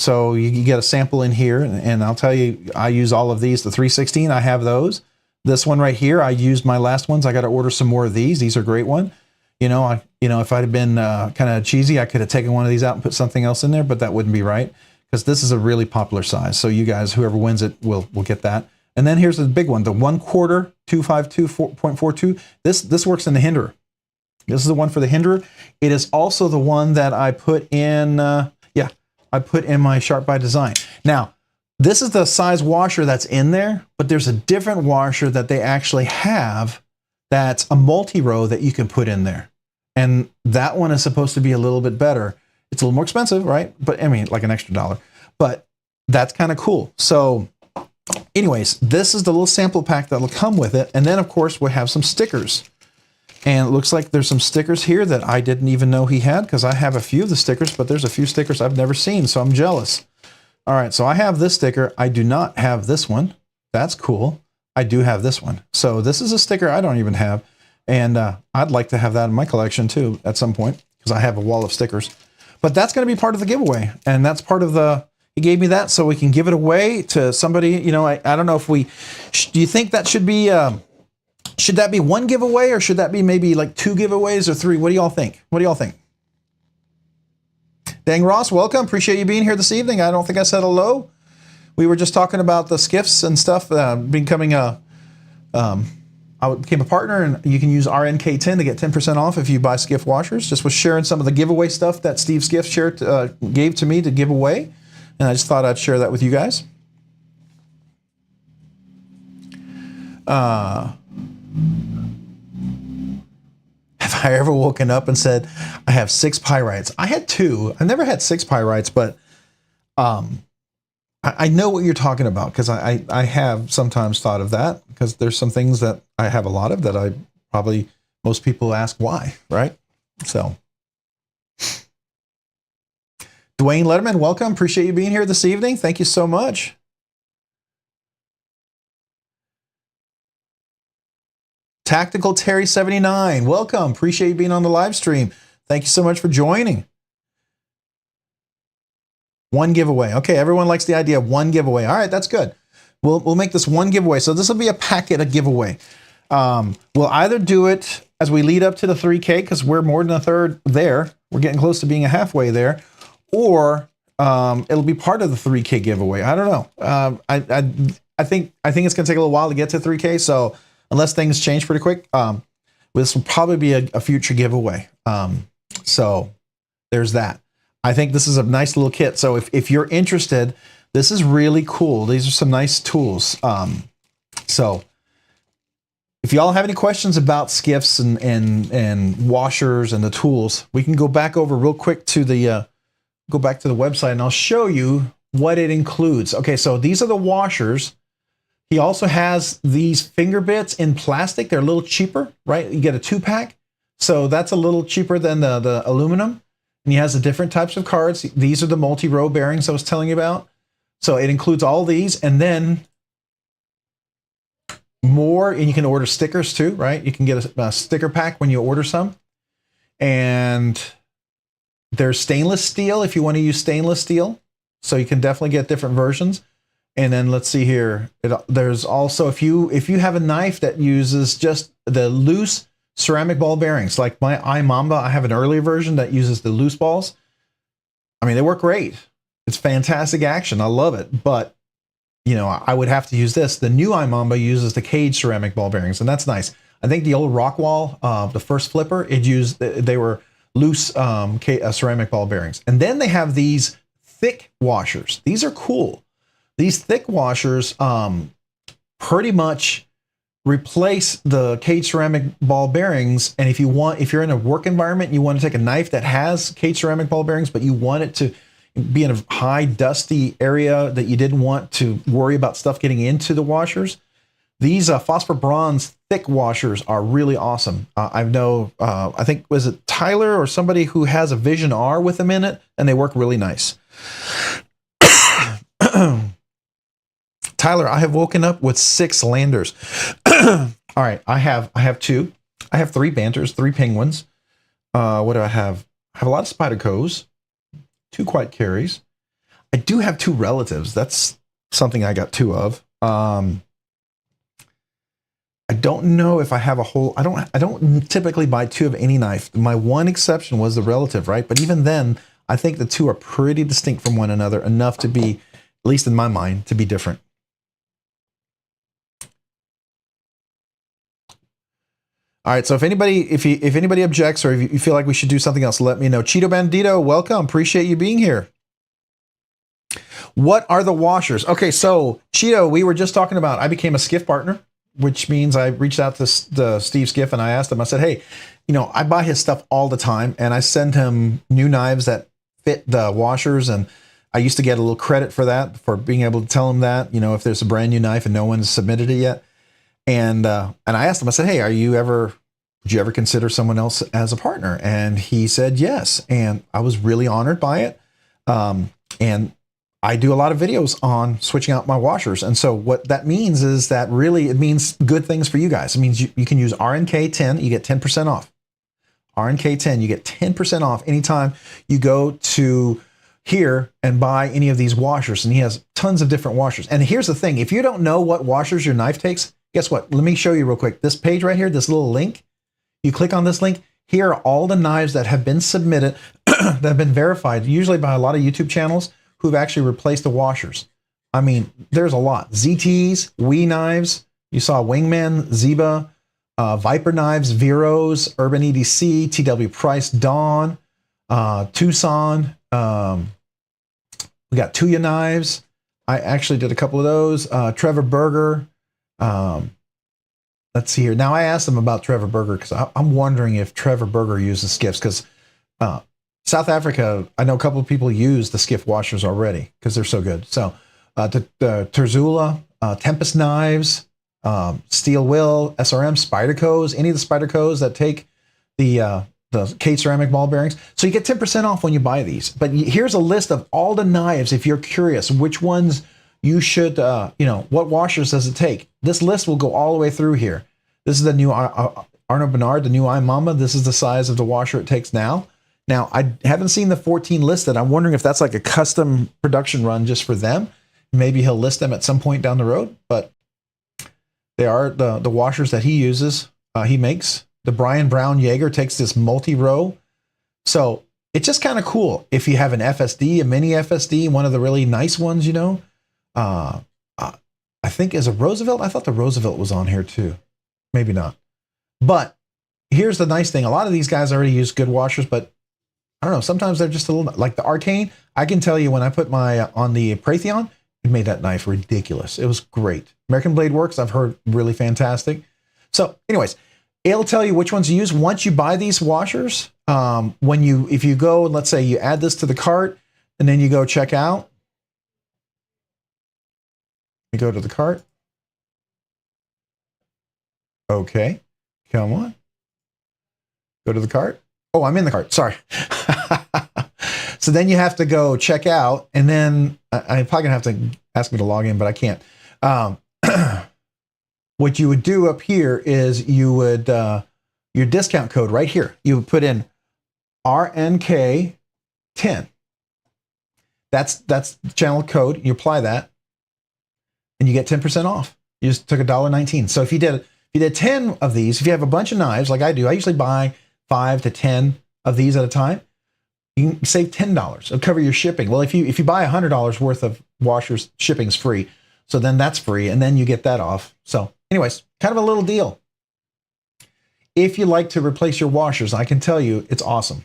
so you get a sample in here, and I'll tell you, I use all of these. The 3/16, I have those. This one right here, I used my last ones. I got to order some more of these. These are a great one. You know, if I'd have been kind of cheesy, I could have taken one of these out and put something else in there, but that wouldn't be right, because this is a really popular size. So you guys, whoever wins it, will get that. And then here's the big one, the 1/4 252.42. This works in the Hinderer. This is the one for the Hinderer. It is also the one that I put in. I put in my Sharp by Design. Now, this is the size washer that's in there, but there's a different washer that they actually have that's a multi-row that you can put in there. And that one is supposed to be a little bit better. It's a little more expensive, right? But I mean, like an extra $1. But that's kind of cool. So anyways, this is the little sample pack that'll come with it. And then, of course, we have some stickers. And it looks like there's some stickers here that I didn't even know he had, because I have a few of the stickers, but there's a few stickers I've never seen, so I'm jealous. All right, so I have this sticker. I do not have this one. That's cool. I do have this one. So this is a sticker I don't even have, and I'd like to have that in my collection too at some point, because I have a wall of stickers. But that's going to be part of the giveaway, and that's part of the... He gave me that so we can give it away to somebody. You know, I don't know if we... Do you think that should be... Should that be one giveaway, or should that be maybe like 2 giveaways or 3? What do y'all think? What do y'all think? Dang Ross, welcome. Appreciate you being here this evening. I don't think I said hello. we were just talking about the Skiffs and stuff, becoming a, I became a partner, and you can use RNK10 to get 10% off if you buy Skiff washers. Just was sharing some of the giveaway stuff that Steve Skiff gave to me to give away, and I just thought I'd share that with you guys. Have I ever woken up and said, I have 6 pyrites? I had 2. I've never had 6 pyrites, but I know what you're talking about, because I have sometimes thought of that, because there's some things that I have a lot of that I probably, most people ask why, right? So, Dwayne Letterman, welcome. Appreciate you being here this evening. Thank you so much. Tactical Terry 79, welcome. Appreciate you being on the live stream. Thank you so much for joining. 1 giveaway. Okay, everyone likes the idea of 1 giveaway. All right, that's good. We'll make this 1 giveaway. So this will be a packet of giveaway. We'll either do it as we lead up to the 3K, because we're more than a third there. We're getting close to being a halfway there, or it'll be part of the 3K giveaway. I don't know. I think it's gonna take a little while to get to 3K. So unless things change pretty quick, this will probably be a future giveaway. So there's that. I think this is a nice little kit. So if you're interested, this is really cool. These are some nice tools. So if y'all have any questions about skiffs and washers and the tools, we can go back over real quick to the website, and I'll show you what it includes. Okay, so these are the washers. He also has these finger bits in plastic. They're a little cheaper, right? You get a 2-pack. So that's a little cheaper than the aluminum. And he has the different types of cards. These are the multi-row bearings I was telling you about. So it includes all these, and then more, and you can order stickers too, right? You can get a sticker pack when you order some. And there's stainless steel if you want to use stainless steel. So you can definitely get different versions. And then let's see here. There's also, if you have a knife that uses just the loose ceramic ball bearings, like my iMamba, I have an earlier version that uses the loose balls. I mean, they work great. It's fantastic action. I love it. But, you know, I would have to use this. The new iMamba uses the cage ceramic ball bearings, and that's nice. I think the old Rockwall, the first flipper, they were loose ceramic ball bearings. And then they have these thick washers. These are cool. These thick washers pretty much replace the cage ceramic ball bearings. And if you're in a work environment, you want to take a knife that has cage ceramic ball bearings, but you want it to be in a high dusty area that you didn't want to worry about stuff getting into the washers. These phosphor bronze thick washers are really awesome. I think, was it Tyler or somebody who has a Vision R with them in it, and they work really nice. Tyler, I have woken up with 6 landers. All right, I have 2. I have 3 banters, 3 penguins. What do I have? I have a lot of Spydercos, 2 quiet carries. I do have 2 relatives. That's something I got 2 of. I don't know if I have a whole. I don't typically buy 2 of any knife. My one exception was the relative, right? But even then, I think the 2 are pretty distinct from one another enough to be, at least in my mind, to be different. All right, so if anybody objects, or if you feel like we should do something else, let me know. Cheeto Bandito, welcome. Appreciate you being here. What are the washers? Okay, so Cheeto, we were just talking about, I became a Skiff partner, which means I reached out to Steve Skiff, and I asked him, I said, hey, you know, I buy his stuff all the time, and I send him new knives that fit the washers, and I used to get a little credit for that, for being able to tell him that, you know, if there's a brand new knife and no one's submitted it yet. And I asked him, I said, hey, would you ever consider someone else as a partner? And he said yes. And I was really honored by it. And I do a lot of videos on switching out my washers. And so what that means is that really it means good things for you guys. It means you can use RNK10, you get 10% off. RNK10, you get 10% off anytime you go to here and buy any of these washers. And he has tons of different washers. And here's the thing, if you don't know what washers your knife takes, guess what? Let me show you real quick. This page right here, this little link, you click on this link. Here are all the knives that have been submitted, that have been verified, usually by a lot of YouTube channels who've actually replaced the washers. I mean, there's a lot. ZTs, Wee knives. You saw Wingman, Zeba, Viper knives, Veros, Urban EDC, TW Price, Dawn, Tucson. We got Tuya knives. I actually did a couple of those. Trevor Berger. Let's see here. Now I asked them about Trevor Berger because I'm wondering if Trevor Berger uses Skiffs because South Africa, I know a couple of people use the Skiff washers already because they're so good. So the Terzula, Tempest knives, Steel Will, SRM, Spyderco's, any of the Spyderco's that take the K ceramic ball bearings. So you get 10% off when you buy these. But here's a list of all the knives if you're curious which ones you should, what washers does it take? This list will go all the way through here. This is the new Arno Bernard, the new iMama. This is the size of the washer it takes now. Now, I haven't seen the 14 listed. I'm wondering if that's like a custom production run just for them. Maybe he'll list them at some point down the road, but they are the washers that he uses, he makes. The Brian Brown Jaeger takes this multi-row. So it's just kind of cool. If you have an FSD, a mini FSD, one of the really nice ones, I think is a Roosevelt. I thought the Roosevelt was on here too. Maybe not. But here's the nice thing. A lot of these guys already use good washers, but I don't know. Sometimes they're just a little, like the Arcane. I can tell you when I put my on the Praetheon, it made that knife ridiculous. It was great. American Blade Works, I've heard really fantastic. So anyways, it'll tell you which ones to use once you buy these washers. If you go, let's say you add this to the cart and then you go check out. You go to the cart. Okay, come on. Go to the cart. Oh, I'm in the cart. Sorry. So then you have to go check out, and then I'm probably gonna have to ask me to log in, but I can't. What you would do up here is you would your discount code right here. You would put in RNK10. That's the channel code. You apply that, and you get 10% off. You just took $1.19. So if you did 10 of these, if you have a bunch of knives like I do, I usually buy 5 to 10 of these at a time. You can save $10. It'll cover your shipping. Well, if you buy $100 worth of washers, shipping's free. So then that's free, and then you get that off. So anyways, kind of a little deal. If you like to replace your washers, I can tell you it's awesome.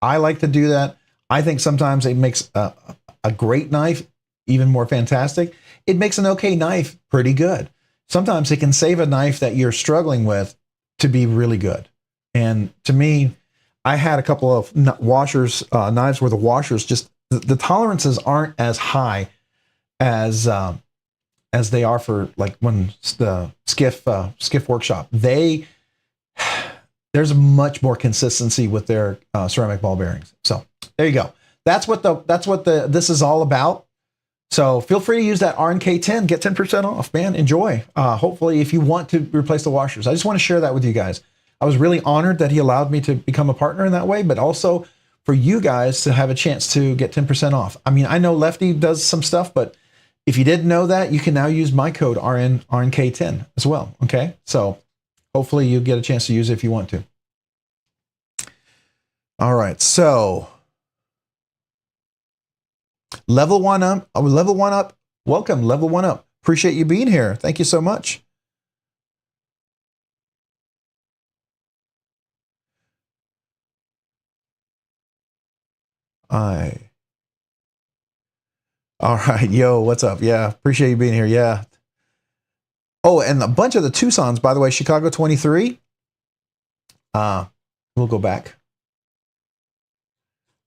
I like to do that. I think sometimes it makes a great knife even more fantastic. It makes an okay knife pretty good. Sometimes it can save a knife that you're struggling with to be really good. And to me, I had a couple of washers, knives where the washers just, the tolerances aren't as high as they are for like when the Skiff Workshop. There's much more consistency with their ceramic ball bearings. So there you go. That's what this is all about. So feel free to use that RNK10, get 10% off, man. Enjoy. Hopefully, if you want to replace the washers, I just want to share that with you guys. I was really honored that he allowed me to become a partner in that way, but also for you guys to have a chance to get 10% off. I mean, I know Lefty does some stuff, but if you didn't know that, you can now use my code RNK10 as well. Okay, so hopefully you get a chance to use it if you want to. All right, so level one up. Welcome, level one up. Appreciate you being here. Thank you so much. All right, yo, what's up? Yeah, appreciate you being here. Yeah. Oh, and a bunch of the Tucsons, by the way, Chicago 23. We'll go back.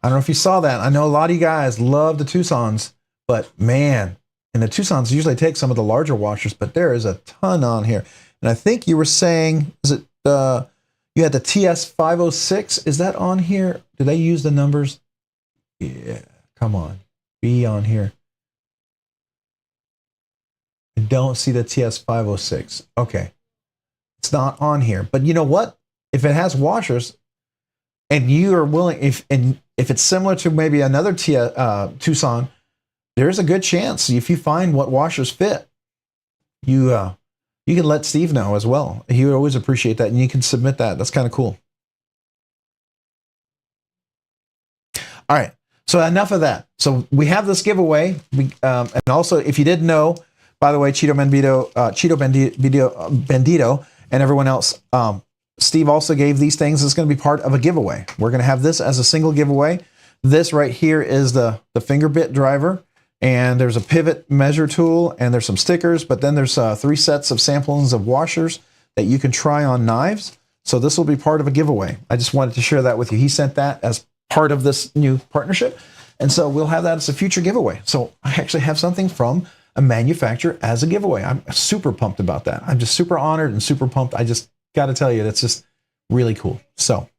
I don't know if you saw that. I know a lot of you guys love the Tucsons, but man, and the Tucsons usually take some of the larger washers, but there is a ton on here. And I think you were saying, is it you had the TS506? Is that on here? Did they use the numbers? Yeah, come on, be on here. I don't see the TS506. Okay, it's not on here. But you know what? If it has washers, and you are willing, if it's similar to maybe another Tucson, there's a good chance if you find what washers fit, you can let Steve know as well. He would always appreciate that, and you can submit that. That's kind of cool. All right. So enough of that. So we have this giveaway. And also, if you didn't know, by the way, Cheeto Bandito, and everyone else, Steve also gave these things. It's going to be part of a giveaway. We're going to have this as a single giveaway. This right here is the finger bit driver, and there's a pivot measure tool, and there's some stickers, but then there's 3 sets of samples of washers that you can try on knives. So this will be part of a giveaway. I just wanted to share that with you. He sent that as part of this new partnership, and so we'll have that as a future giveaway. So I actually have something from a manufacturer as a giveaway. I'm super pumped about that. I'm just super honored and super pumped. I just got to tell you, that's just really cool. So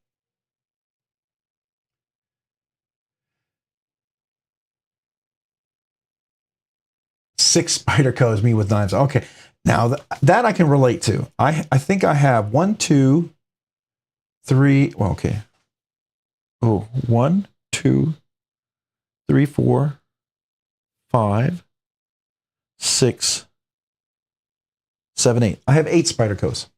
six Spyderco's me with knives. Okay, now that I can relate to. I think I have 1, 2, 3. Well, okay. Oh, 1, 2, 3, 4, 5, 6, 7, 8. I have 8 Spyderco's.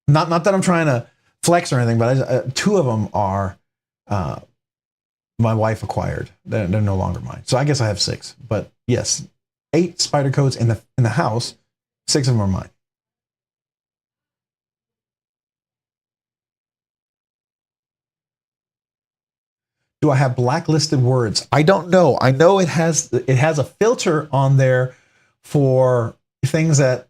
Not that I'm trying to flex or anything, but 2 of them are my wife acquired. They're no longer mine. So I guess I have 6. But yes, 8 Spyderco's in the house. 6 of them are mine. Do I have blacklisted words? I don't know. I know it has a filter on there for things that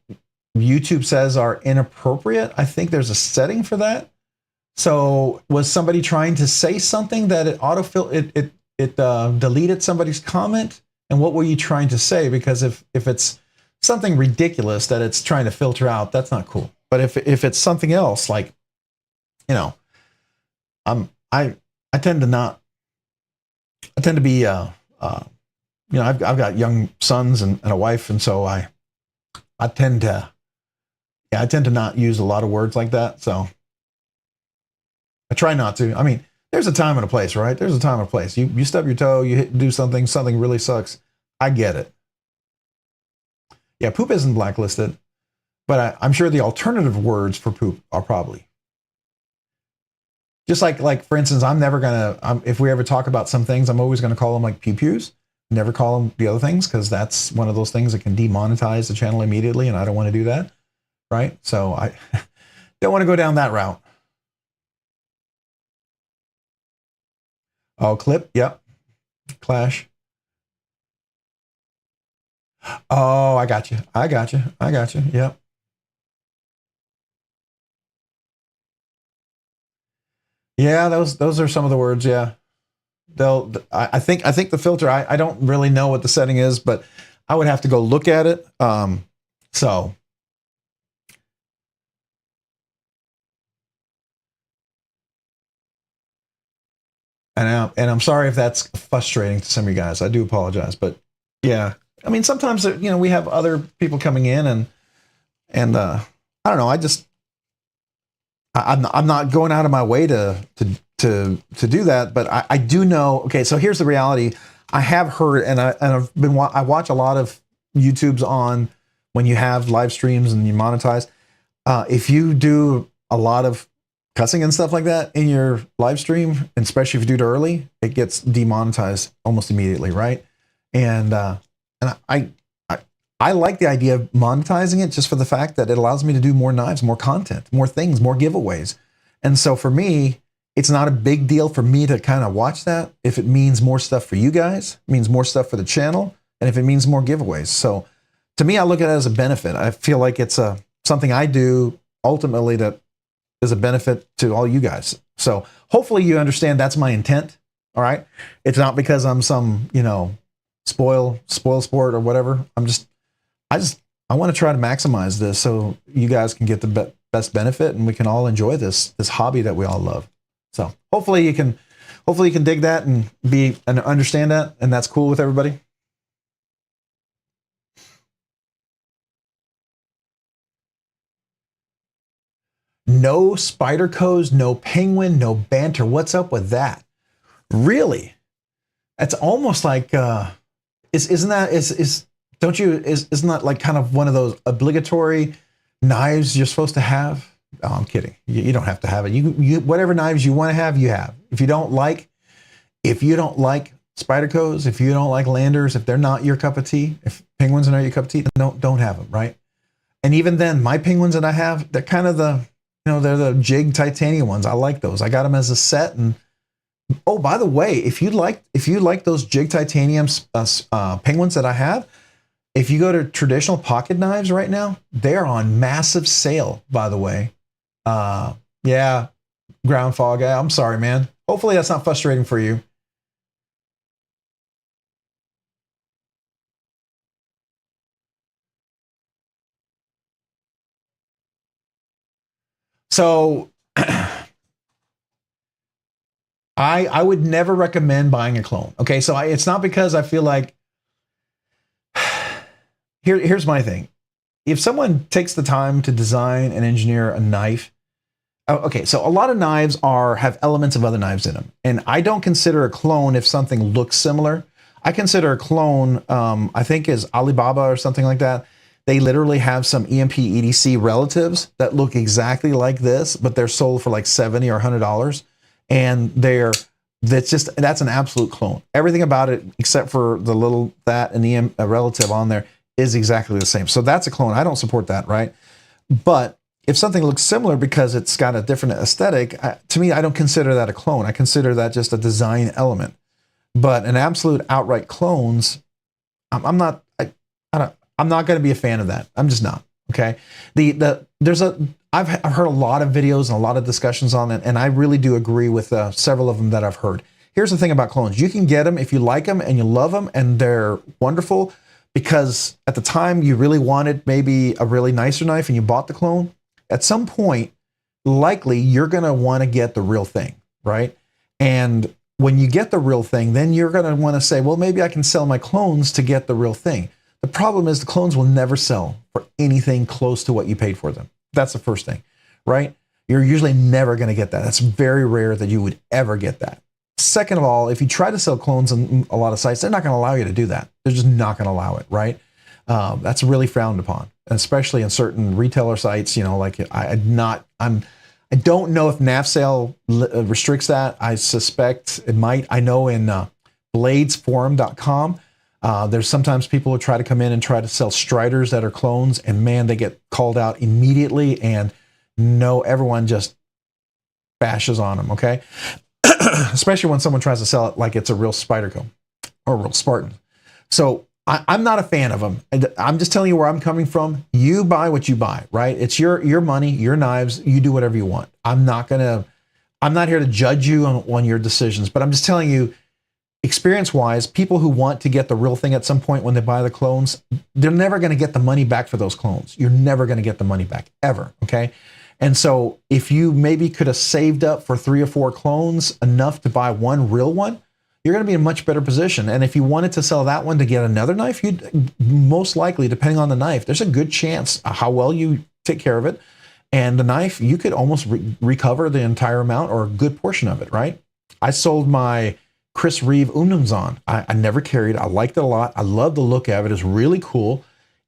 YouTube says are inappropriate. I think there's a setting for that. So was somebody trying to say something that it deleted somebody's comment? And what were you trying to say? Because if it's something ridiculous that it's trying to filter out, that's not cool. But if it's something else, like, you know, I tend to be, you know, I've got young sons and a wife, and so I tend to not use a lot of words like that. So I try not to. I mean, there's a time and a place, right? There's a time and a place. You stub your toe, you do something really sucks. I get it. Yeah, poop isn't blacklisted, but I'm sure the alternative words for poop are probably. Just like for instance, I'm never gonna, if we ever talk about some things, I'm always gonna call them like pew-pews. Never call them the other things, because that's one of those things that can demonetize the channel immediately, and I don't want to do that, right? So I don't want to go down that route. Oh, clip, yep. Clash. Oh, I got you. Yep. Yeah, those are some of the words. Yeah, I think the filter. I don't really know what the setting is, but I would have to go look at it. So. And I'm sorry if that's frustrating to some of you guys. I do apologize, but yeah, I mean, sometimes, you know, we have other people coming in, and I don't know. I'm not going out of my way to do that, but I do know. Okay, so here's the reality. I have heard, and I watch a lot of YouTubes on when you have live streams and you monetize. If you do a lot of cussing and stuff like that in your live stream, and especially if you do it early, it gets demonetized almost immediately, right? And I like the idea of monetizing it just for the fact that it allows me to do more knives, more content, more things, more giveaways. And so for me, it's not a big deal for me to kind of watch that if it means more stuff for you guys, means more stuff for the channel, and if it means more giveaways. So to me, I look at it as a benefit. I feel like it's something I do ultimately that is a benefit to all you guys. So hopefully you understand that's my intent. All right. It's not because I'm some, you know, spoil sport or whatever. I want to try to maximize this so you guys can get the best benefit, and we can all enjoy this hobby that we all love. So hopefully you can dig that and understand that, and that's cool with everybody. No Spyderco's, no penguin, no banter. What's up with that? Really? That's almost like isn't that like kind of one of those obligatory knives you're supposed to have? Oh, I'm kidding. You don't have to have it. You whatever knives you want to have, you have. If you don't like If you don't like Spydercos, if you don't like Landers, if they're not your cup of tea, if penguins are not your cup of tea, then don't have them, right? And even then, my penguins that I have, they're kind of they're the jig titanium ones. I like those. I got them as a set. And oh, by the way, if you like those jig titanium penguins that I have, if you go to traditional pocket knives right now, they're on massive sale, by the way. Yeah, ground fog. I'm sorry, man. Hopefully that's not frustrating for you. So I would never recommend buying a clone. Okay, so it's not because I feel like here's my thing. If someone takes the time to design and engineer a knife, okay, so a lot of knives have elements of other knives in them, and I don't consider a clone if something looks similar. I consider a clone, I think is Alibaba or something like that. They literally have some EMP EDC relatives that look exactly like this, but they're sold for like $70 or $100, and that's an absolute clone. Everything about it, except for the little that and the relative on there, is exactly the same. So that's a clone. I don't support that, right? But if something looks similar because it's got a different aesthetic, to me, I don't consider that a clone. I consider that just a design element. But an absolute outright clones, I'm not going to be a fan of that. I'm just not. Okay. I've heard a lot of videos and a lot of discussions on it, and I really do agree with several of them that I've heard. Here's the thing about clones. You can get them if you like them and you love them and they're wonderful, because at the time you really wanted maybe a really nicer knife and you bought the clone. At some point, likely you're going to want to get the real thing, right? And when you get the real thing, then you're going to want to say, well, maybe I can sell my clones to get the real thing. The problem is the clones will never sell for anything close to what you paid for them. That's the first thing, right? You're usually never going to get that. That's very rare that you would ever get that. Second of all, if you try to sell clones on a lot of sites, they're not going to allow you to do that. They're just not going to allow it, right? That's really frowned upon, especially in certain retailer sites. Like I don't know if NAFSale restricts that. I suspect it might. I know in bladesforum.com, there's sometimes people who try to come in and try to sell Striders that are clones, and man, they get called out immediately, and no, everyone just bashes on them, okay? Especially when someone tries to sell it like it's a real Spyderco or a real Spartan. So I'm not a fan of them. I'm just telling you where I'm coming from. You buy what you buy, right? It's your money, your knives. You do whatever you want. I'm not here to judge you on your decisions, but I'm just telling you, experience-wise, people who want to get the real thing at some point when they buy the clones, they're never going to get the money back for those clones. You're never going to get the money back, ever, okay? And so if you maybe could have saved up for 3 or 4 clones enough to buy one real one, you're going to be in a much better position. And if you wanted to sell that one to get another knife, you'd most likely, depending on the knife, there's a good chance how well you take care of it. And the knife, you could almost recover the entire amount or a good portion of it, right? I sold my Chris Reeve Unumzon. I never carried. I liked it a lot. I love the look of it. It's really cool.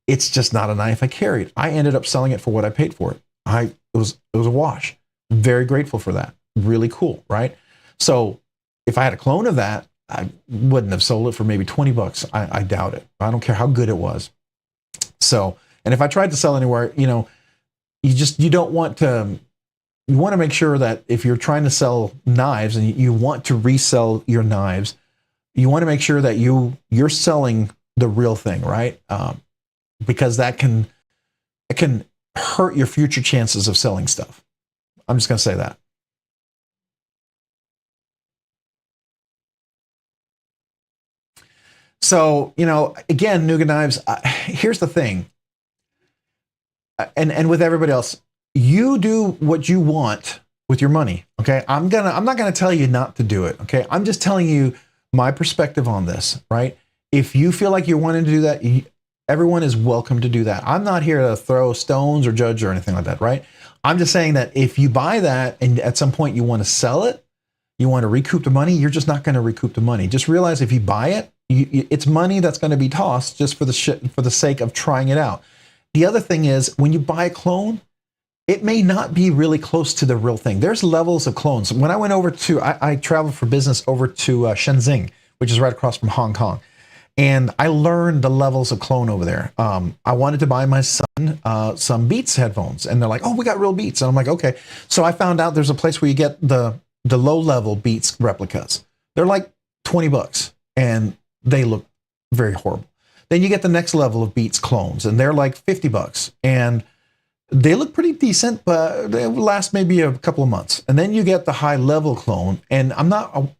It's just not a knife I carried. I ended up selling it for what I paid for it. It was a wash. Very grateful for that. Really cool, right? So if I had a clone of that, I wouldn't have sold it for maybe 20 bucks. I doubt it. I don't care how good it was. So, and if I tried to sell anywhere, you don't want to. You want to make sure that if you're trying to sell knives and you want to resell your knives, you want to make sure that you're selling the real thing, right? Because it can hurt your future chances of selling stuff. I'm just going to say that. So, again, Nuga Knives, here's the thing. And with everybody else, you do what you want with your money, okay? I'm not gonna tell you not to do it, okay? I'm just telling you my perspective on this, right? If you feel like you're wanting to do that, everyone is welcome to do that. I'm not here to throw stones or judge or anything like that, right? I'm just saying that if you buy that and at some point you want to sell it, you want to recoup the money, you're just not going to recoup the money. Just realize if you buy it, it's money that's going to be tossed just for the sake of trying it out. The other thing is, when you buy a clone, it may not be really close to the real thing. There's levels of clones. When I went over to, I traveled for business over to Shenzhen, which is right across from Hong Kong. And I learned the levels of clone over there. I wanted to buy my son some Beats headphones. And they're like, oh, we got real Beats. And I'm like, okay. So I found out there's a place where you get the low-level Beats replicas. They're like $20. And they look very horrible. Then you get the next level of Beats clones. And they're like $50. And they look pretty decent, but they last maybe a couple of months. And then you get the high level clone. And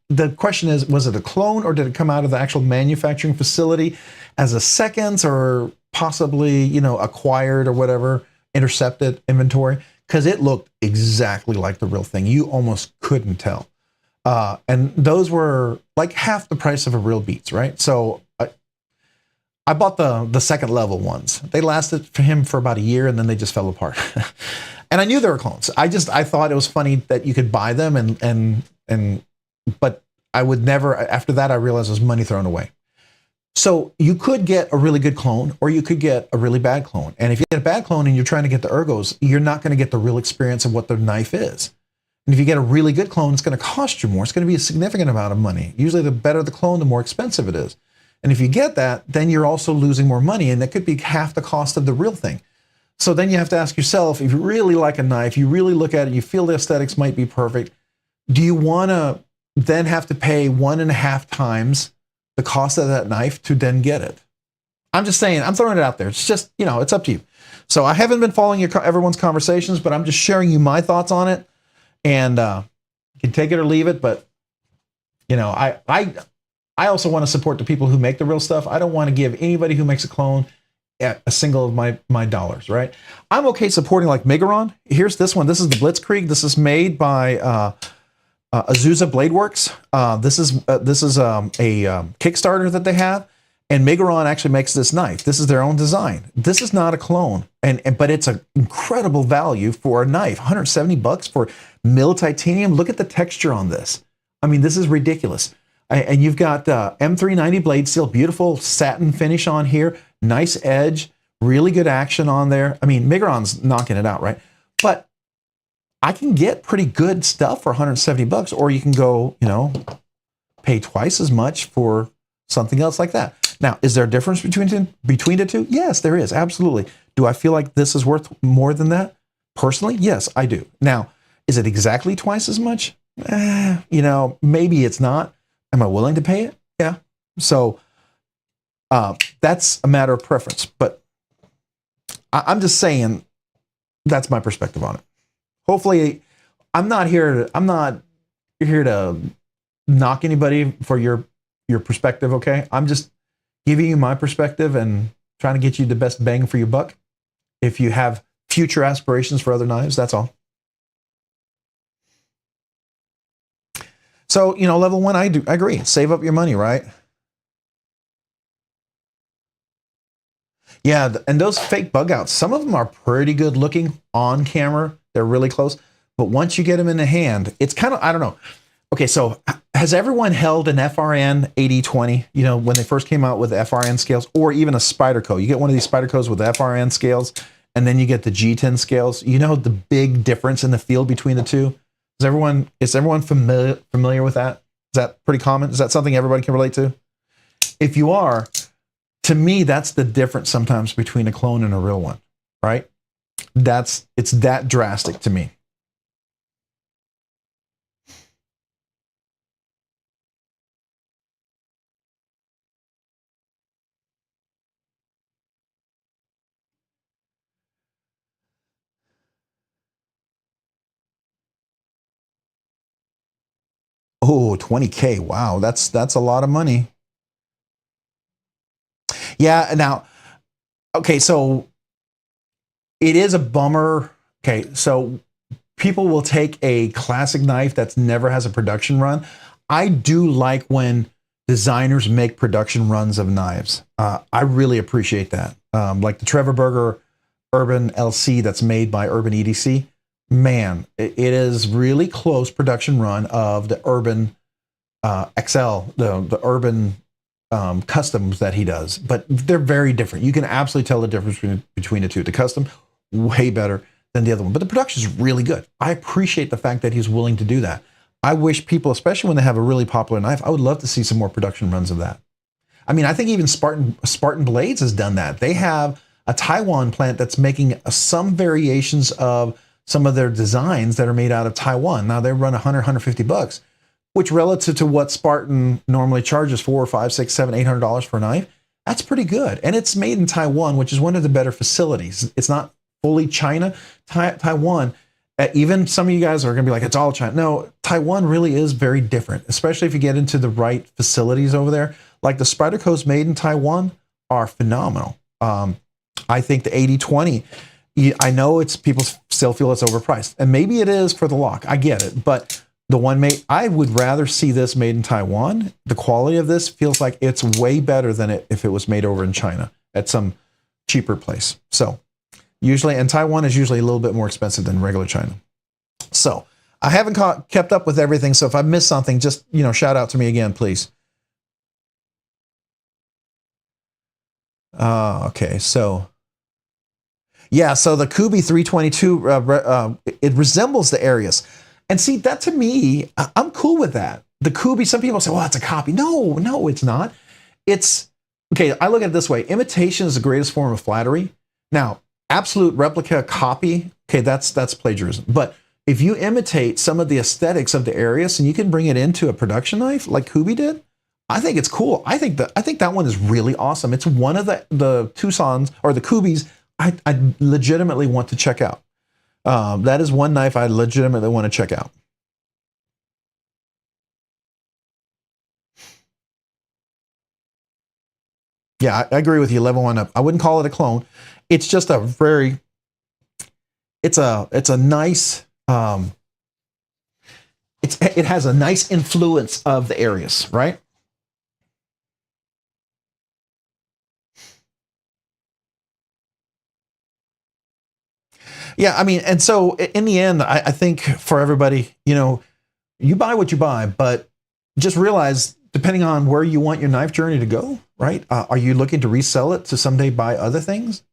the question is, was it a clone or did it come out of the actual manufacturing facility as a seconds or possibly, acquired or whatever, intercepted inventory? Because it looked exactly like the real thing. You almost couldn't tell. And those were like half the price of a real Beats, right? So I bought the second level ones. They lasted for him for about a year and then they just fell apart. And I knew they were clones. I thought it was funny that you could buy them but I would never, after that I realized it was money thrown away. So you could get a really good clone or you could get a really bad clone. And if you get a bad clone and you're trying to get the ergos, you're not going to get the real experience of what the knife is. And if you get a really good clone, it's going to cost you more. It's going to be a significant amount of money. Usually the better the clone, the more expensive it is. And if you get that, then you're also losing more money, and that could be half the cost of the real thing. So then you have to ask yourself, if you really like a knife, you really look at it, you feel the aesthetics might be perfect, do you want to then have to pay 1.5 times the cost of that knife to then get it? I'm just saying, I'm throwing it out there. It's just, it's up to you. So I haven't been following everyone's conversations, but I'm just sharing you my thoughts on it. And you can take it or leave it, but, I also want to support the people who make the real stuff. I don't want to give anybody who makes a clone a single of my dollars, right? I'm okay supporting like Megaron. Here's this one. This is the Blitzkrieg. This is made by Azusa Blade Works. This is a Kickstarter that they have, and Megaron actually makes this knife. This is their own design. This is not a clone, but it's an incredible value for a knife. $170 for mill titanium. Look at the texture on this. I mean, this is ridiculous. And you've got M390 blade steel, beautiful satin finish on here, nice edge, really good action on there. I mean, Megaron's knocking it out, right? But I can get pretty good stuff for $170, or you can go, pay twice as much for something else like that. Now, is there a difference between the two? Yes, there is, absolutely. Do I feel like this is worth more than that? Personally, yes, I do. Now, is it exactly twice as much? Maybe it's not. Am I willing to pay it? Yeah. So that's a matter of preference. But I'm just saying that's my perspective on it. Hopefully, I'm not here to knock anybody for your perspective. Okay, I'm just giving you my perspective and trying to get you the best bang for your buck. If you have future aspirations for other knives, that's all. So, level one, I agree. Save up your money, right? Yeah, and those fake bug outs, some of them are pretty good looking on camera. They're really close. But once you get them in the hand, it's kind of, I don't know. Okay, so has everyone held an FRN 8020? When they first came out with FRN scales, or even a Spyderco. You get one of these Spydercos with FRN scales, and then you get the G10 scales. You know the big difference in the feel between the two? Is everyone familiar with that? Is that pretty common? Is that something everybody can relate to? If you are, to me, that's the difference sometimes between a clone and a real one, right? It's that drastic to me. Oh, 20K. Wow, that's a lot of money. Yeah, now, okay, so it is a bummer. Okay, so people will take a classic knife that's never has a production run. I do like when designers make production runs of knives. I really appreciate that. Like the Trevor Berger Urban LC that's made by Urban EDC. Man, it is really close production run of the Urban XL, the Urban customs that he does, but they're very different. You can absolutely tell the difference between the two. The custom, way better. than the other one. But the production is really good. I appreciate the fact that he's willing to do that. I wish people, especially when they have a really popular knife, I would love to see some more production runs of that. I mean, I think even Spartan Blades has done that. They have a Taiwan plant that's making some variations of some of their designs that are made out of Taiwan. Now they run $100-$150, which relative to what Spartan normally charges $400, $500, $600, $700, $800 for a knife, that's pretty good. And it's made in Taiwan, which is one of the better facilities. It's not fully China. Taiwan, even some of you guys are going to be like, it's all China. No, Taiwan really is very different, especially if you get into the right facilities over there. Like the Spydercos made in Taiwan are phenomenal. I think the 80-20, I know it's people still feel it's overpriced, and maybe it is for the lock. I get it, but the one made, I would rather see this made in Taiwan. The quality of this feels like it's way better than if it was made over in China at some cheaper place. So usually, and Taiwan is usually a little bit more expensive than regular China. So I haven't kept up with everything. So if I missed something, just, shout out to me again, please. Okay, so yeah, so the Kubi 322, it resembles the Arius. And see, that to me, I'm cool with that. The Kubi, some people say, well, it's a copy. No, it's not. It's, okay, I look at it this way. Imitation is the greatest form of flattery. Now, absolute replica copy, okay, that's plagiarism. But if you imitate some of the aesthetics of the Arius and you can bring it into a production knife like Kubi did, I think it's cool. I think that one is really awesome. It's one of the Tucson's or the Kubis I legitimately want to check out. That is one knife I legitimately want to check out. Yeah, I agree with you. Level 1 up. I wouldn't call it a clone. It's just a very. It's a nice. It has a nice influence of the Arius, right? Yeah, I mean, and so in the end, I think for everybody, you buy what you buy, but just realize, depending on where you want your knife journey to go, right? Are you looking to resell it to someday buy other things?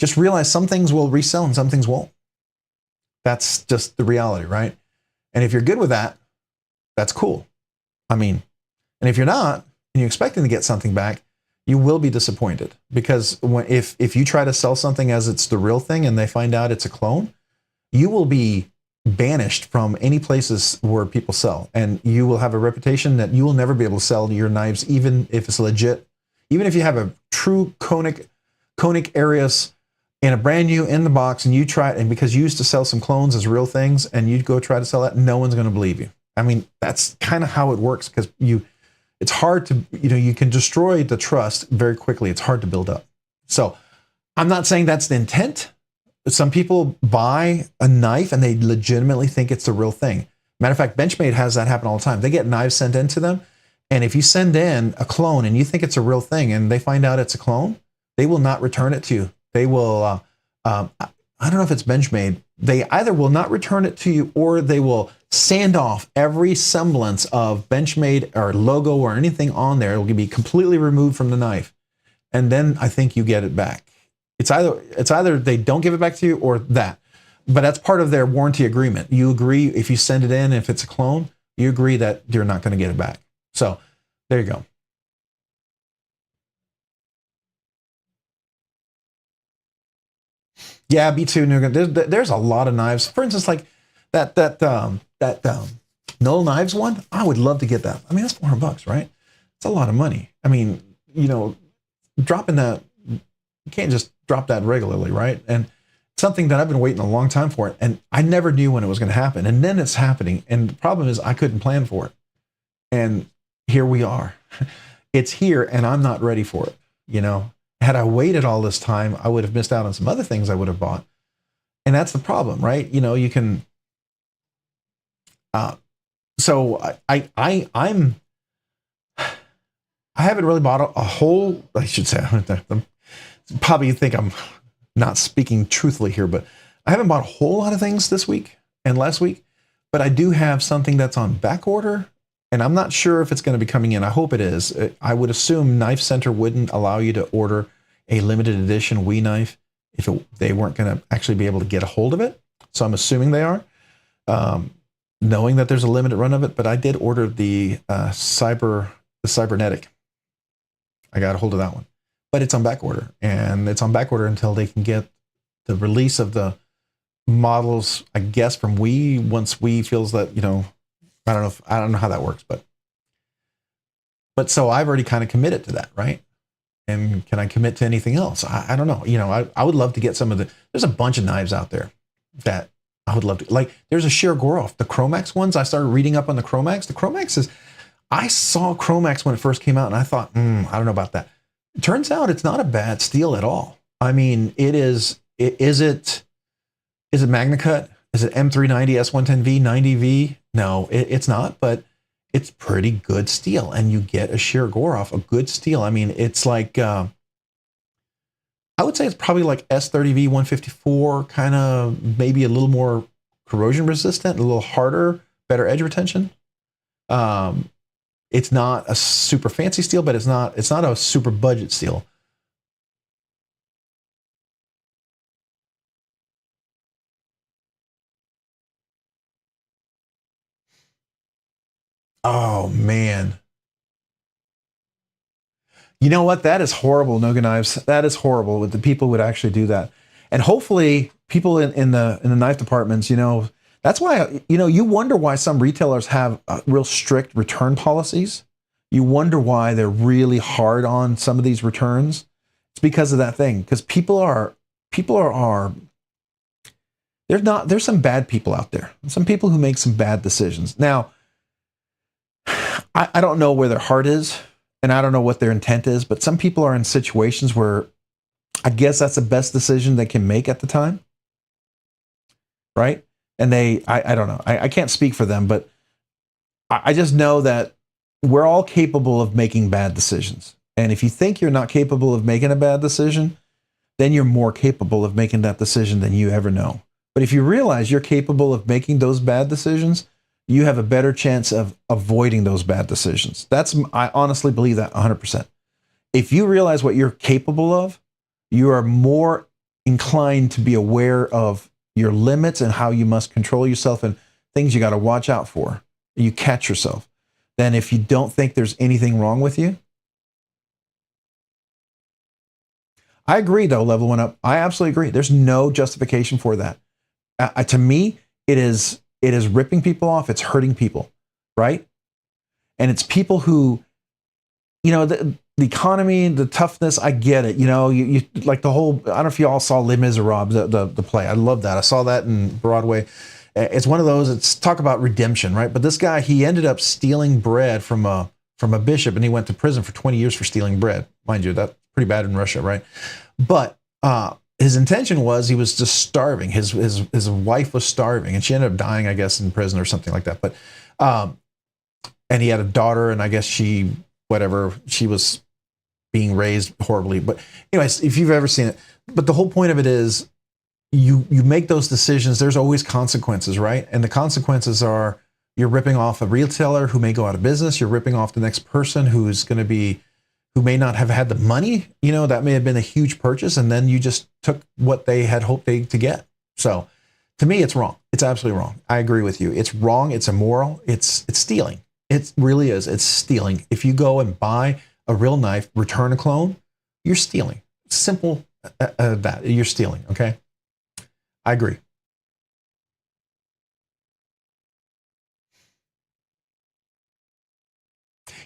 Just realize some things will resell and some things won't. That's just the reality, right? And if you're good with that, that's cool. I mean, and if you're not, and you're expecting to get something back, you will be disappointed, because if you try to sell something as it's the real thing and they find out it's a clone, you will be banished from any places where people sell, and you will have a reputation that you will never be able to sell your knives, even if it's legit, even if you have a true conic Arius in a brand new in the box, and you try it, and because you used to sell some clones as real things, and you go try to sell that, no one's going to believe you. I mean, that's kind of how it works, because it's hard to, you can destroy the trust very quickly. It's hard to build up. So I'm not saying that's the intent. Some people buy a knife and they legitimately think it's the real thing. Matter of fact, Benchmade has that happen all the time. They get knives sent in to them, and if you send in a clone and you think it's a real thing and they find out it's a clone, they will not return it to you. They will, I don't know if it's Benchmade. They either will not return it to you, or they will sand off every semblance of Benchmade or logo or anything on there. It will be completely removed from the knife, and then I think you get it back. It's either they don't give it back to you or that, but that's part of their warranty agreement. You agree, if you send it in, if it's a clone, you agree that you're not going to get it back. So there you go. Yeah, B2. There's a lot of knives. For instance, like that Knoll Knives one. I would love to get that. I mean, that's $400, right? It's a lot of money. I mean, dropping that, you can't just drop that regularly, right? And something that I've been waiting a long time for, and I never knew when it was going to happen, and then it's happening. And the problem is, I couldn't plan for it, and here we are. It's here, and I'm not ready for it. Had I waited all this time, I would have missed out on some other things I would have bought. And that's the problem, right? You can. So I haven't really bought a whole. I should say, probably think I'm not speaking truthfully here, but I haven't bought a whole lot of things this week and last week. But I do have something that's on back order, and I'm not sure if it's going to be coming in. I hope it is. I would assume Knife Center wouldn't allow you to order a limited edition Wii knife if they weren't going to actually be able to get a hold of it. so I'm assuming they are, knowing that there's a limited run of it. But I did order the cybernetic. I got a hold of that one, but it's on back order, and it's on back order until they can get the release of the models, I guess, from Wii. Once Wii feels that, I don't know how that works, but so I've already kind of committed to that, right? And can I commit to anything else? I don't know. I would love to get some of there's a bunch of knives out there that I would love to, like, there's a Sheer Goroff, the Chromax ones. I started reading up on the Chromax. The Chromax I saw Chromax when it first came out, and I thought, I don't know about that. It turns out it's not a bad steel at all. I mean, is it Magna Cut? Is it M390, S110V, 90V? No, it's not, but it's pretty good steel, and you get a Sheer Goroff, a good steel. I mean, it's like, I would say it's probably like S30V 154, kind of maybe a little more corrosion resistant, a little harder, better edge retention. It's not a super fancy steel, but it's not a super budget steel. Oh man. You know what? That is horrible, Noga Knives. That is horrible. That the people would actually do that. And hopefully people in the knife departments, that's why, you wonder why some retailers have real strict return policies. You wonder why they're really hard on some of these returns. It's because of that thing. Because there's some bad people out there. Some people who make some bad decisions. Now, I don't know where their heart is, and I don't know what their intent is, but some people are in situations where I guess that's the best decision they can make at the time. Right? And I don't know. I can't speak for them, but I just know that we're all capable of making bad decisions. And if you think you're not capable of making a bad decision, then you're more capable of making that decision than you ever know. But if you realize you're capable of making those bad decisions, you have a better chance of avoiding those bad decisions. I honestly believe that 100%. If you realize what you're capable of, you are more inclined to be aware of your limits and how you must control yourself and things you got to watch out for. You catch yourself. Then if you don't think there's anything wrong with you. I agree, though, Level One Up. I absolutely agree. There's no justification for that. To me, it is ripping people off. It's hurting people, right? And it's people who, the economy, the toughness, I get it. You like the whole, I don't know if you all saw Les Miserables, the play. I love that. I saw that in Broadway. It's one of those, it's talk about redemption, right? But this guy, he ended up stealing bread from a bishop, and he went to prison for 20 years for stealing bread. Mind you, that's pretty bad in Russia, right? But his intention was he was just starving. His wife was starving, and she ended up dying, I guess, in prison or something like that. But and he had a daughter, and I guess she was being raised horribly. But anyways, if you've ever seen it, but the whole point of it is you make those decisions. There's always consequences, right? And the consequences are you're ripping off a retailer who may go out of business. You're ripping off the next person who may not have had the money. That may have been a huge purchase, and then you just took what they had hoped to get. So to me, it's wrong. It's absolutely wrong. I agree with you. It's wrong. It's immoral. It's stealing. It really is. It's stealing. If you go and buy a real knife, return a clone, you're stealing. Simple that. You're stealing, okay? I agree.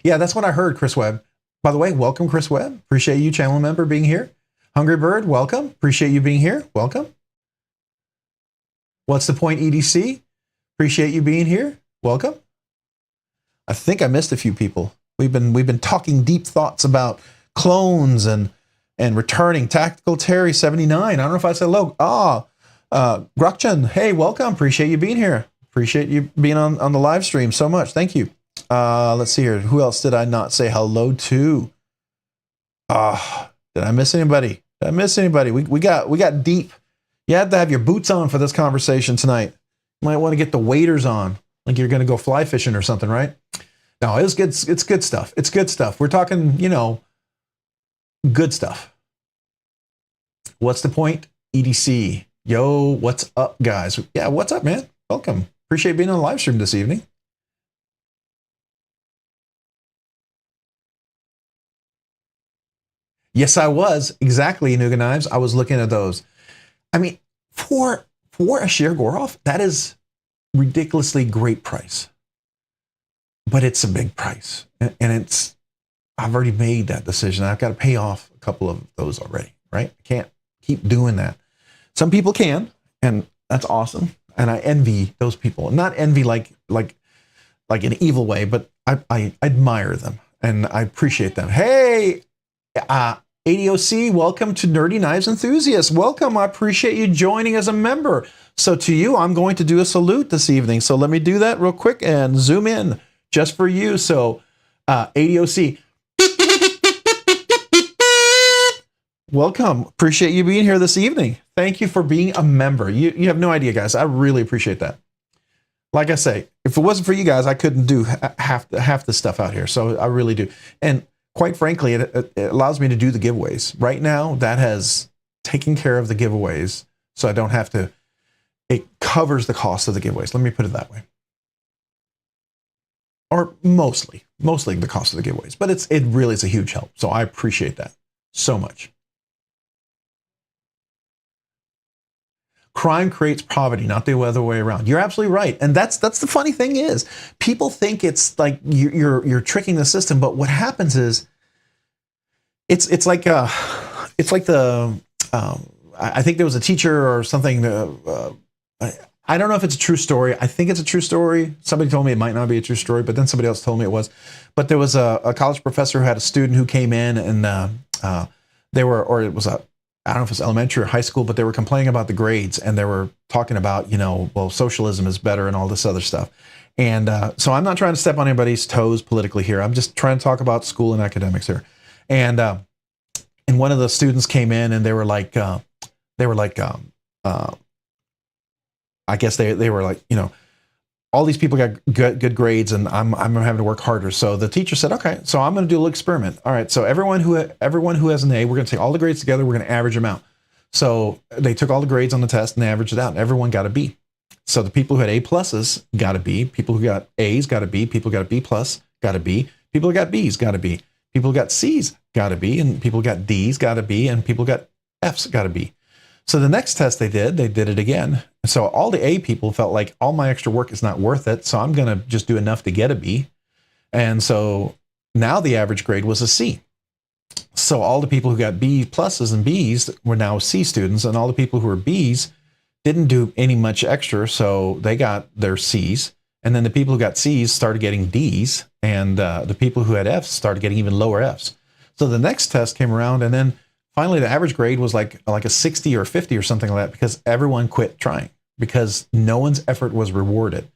Yeah, that's what I heard, Chris Webb. By the way, welcome, Chris Webb. Appreciate you, channel member, being here. Hungry Bird, welcome. Appreciate you being here. Welcome. What's the point, EDC? Appreciate you being here. Welcome. I think I missed a few people. We've been talking deep thoughts about clones and returning. Tactical Terry 79. I don't know if I said hello. Grokchan, hey, welcome. Appreciate you being here. Appreciate you being on the live stream so much. Thank you. Let's see here. Who else did I not say hello to? Did I miss anybody? We got deep. You had to have your boots on for this conversation tonight. You might want to get the waders on, like you're going to go fly fishing or something, right? No, it's good. It's good stuff. It's good stuff. We're talking, good stuff. What's the point? EDC. Yo, what's up, guys? Yeah, what's up, man? Welcome. Appreciate being on the live stream this evening. Yes, I was. Exactly, Nuga Knives. I was looking at those. I mean, for a sheer Goroff, that is ridiculously great price. But it's a big price. And it's I've already made that decision. I've got to pay off a couple of those already, right? I can't keep doing that. Some people can, and that's awesome. And I envy those people. Not envy like an evil way, but I admire them and I appreciate them. Hey, ADOC, welcome to Nerdy Knives Enthusiasts. Welcome. I appreciate you joining as a member. So to you, I'm going to do a salute this evening. So let me do that real quick and zoom in just for you. So ADOC, welcome. Appreciate you being here this evening. Thank you for being a member. You have no idea, guys. I really appreciate that. Like I say, if it wasn't for you guys, I couldn't do half the stuff out here. So I really do. And quite frankly, it allows me to do the giveaways. Right now, that has taken care of the giveaways. So I don't have to, it covers the cost of the giveaways. Let me put it that way. Or mostly the cost of the giveaways. But it really is a huge help. So I appreciate that so much. Crime creates poverty, not the other way around. You're absolutely right, and that's the funny thing is, people think it's like you're tricking the system, but what happens is, it's like the I think there was a teacher or something. I don't know if it's a true story. I think it's a true story. Somebody told me it might not be a true story, but then somebody else told me it was. But there was a college professor who had a student who came in, and they were, or it was I don't know if it's elementary or high school, but they were complaining about the grades, and they were talking about, well, socialism is better and all this other stuff. And so I'm not trying to step on anybody's toes politically here. I'm just trying to talk about school and academics here. And one of the students came in, and they were like, I guess they were like, all these people got good grades, and I'm having to work harder. So the teacher said, okay, so I'm going to do a little experiment. All right, so everyone who has an A, we're going to take all the grades together. We're going to average them out. So they took all the grades on the test and they averaged it out, and everyone got a B. So the people who had A pluses got a B. People who got A's got a B. People who got a B plus got a B. People who got B's got a B. People who got C's got a B, and people who got D's got a B, and people who got F's got a B. So the next test they did it again. So all the A people felt like all my extra work is not worth it, so I'm going to just do enough to get a B. And so now the average grade was a C. So all the people who got B pluses and B's were now C students, and all the people who were B's didn't do any much extra, so they got their C's. And then the people who got C's started getting D's, and the people who had F's started getting even lower F's. So the next test came around, and then finally, the average grade was like a 60 or 50 or something like that, because everyone quit trying, because no one's effort was rewarded.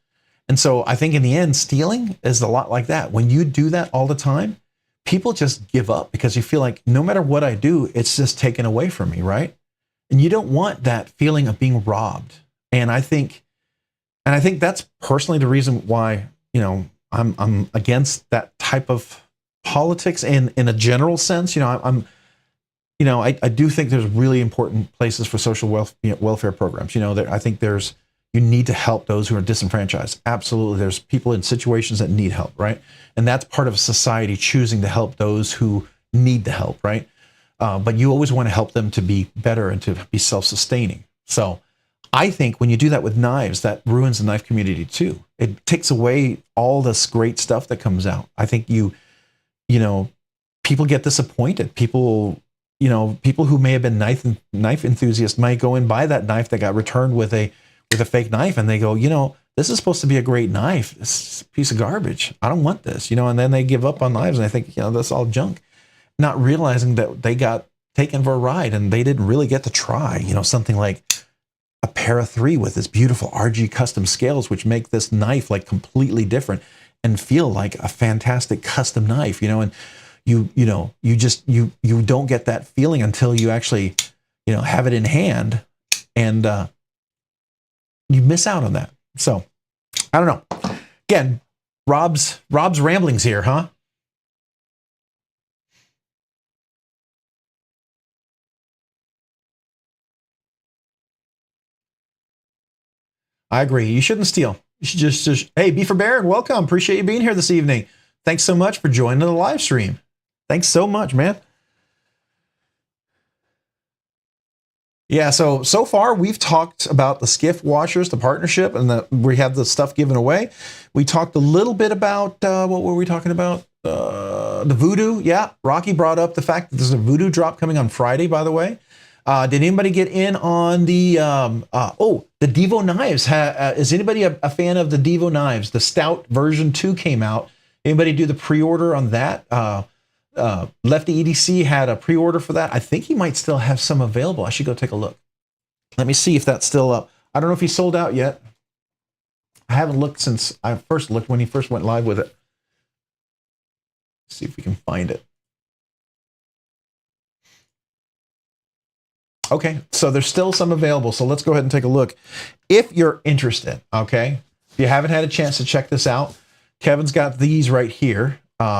And so I think in the end, stealing is a lot like that. When you do that all the time, people just give up, because you feel like no matter what I do, it's just taken away from me, right? And you don't want that feeling of being robbed. And I think that's personally the reason why, I'm against that type of politics in a general sense. I do think there's really important places for social welfare programs. I think you need to help those who are disenfranchised. Absolutely. There's people in situations that need help, right? And that's part of society choosing to help those who need the help, right? But you always want to help them to be better and to be self-sustaining. So I think when you do that with knives, that ruins the knife community too. It takes away all this great stuff that comes out. I think people get disappointed. People who may have been knife enthusiasts might go and buy that knife that got returned with a fake knife, and they go, this is supposed to be a great knife. It's a piece of garbage. I don't want this, and then they give up on knives, and they think, that's all junk, not realizing that they got taken for a ride and they didn't really get to try, something like a Para 3 with this beautiful RG custom scales, which make this knife like completely different and feel like a fantastic custom knife, and you don't get that feeling until you actually, have it in hand, and you miss out on that. So I don't know. Again, Rob's ramblings here, huh? I agree. You shouldn't steal. You should just hey, Beaver Baron, welcome. Appreciate you being here this evening. Thanks so much for joining the live stream. Thanks so much, man. Yeah, so far we've talked about the Skiff washers, the partnership, and we have the stuff given away. We talked a little bit about what were we talking about? The voodoo. Yeah, Rocky brought up the fact that there's a voodoo drop coming on Friday. By the way, did anybody get in on the the Devo knives? Is anybody a fan of the Devo knives? The Stout version 2 came out. Anybody do the pre-order on that? Lefty EDC had a pre-order for that. I think he might still have some available. I should go take a look. Let me see if that's still up. I don't know if he sold out yet. I haven't looked since I first looked when he first went live with it. Let's see if we can find it. Okay, so there's still some available. So let's go ahead and take a look. If you're interested, okay, if you haven't had a chance to check this out, Kevin's got these right here.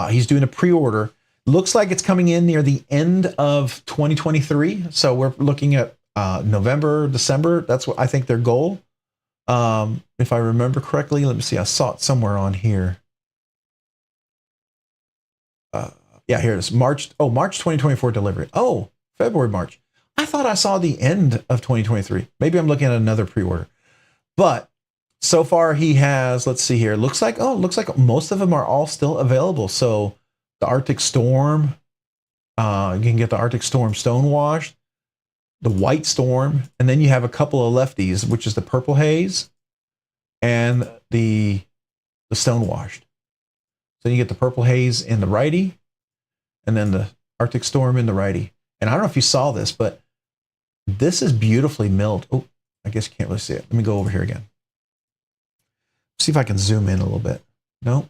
He's doing a pre-order. Looks like it's coming in near the end of 2023. So we're looking at November, December. That's what I think their goal. If I remember correctly, let me see. I saw it somewhere on here. Yeah, here it is. March 2024 delivery. Oh, February, March. I thought I saw the end of 2023. Maybe I'm looking at another pre-order. But so far he has, let's see here. Looks like most of them are all still available. So the Arctic Storm, you can get the Arctic Storm Stonewashed, the White Storm, and then you have a couple of lefties, which is the Purple Haze and the Stonewashed. So you get the Purple Haze in the righty, and then the Arctic Storm in the righty. And I don't know if you saw this, but this is beautifully milled. Oh, I guess you can't really see it. Let me go over here again. See if I can zoom in a little bit. No,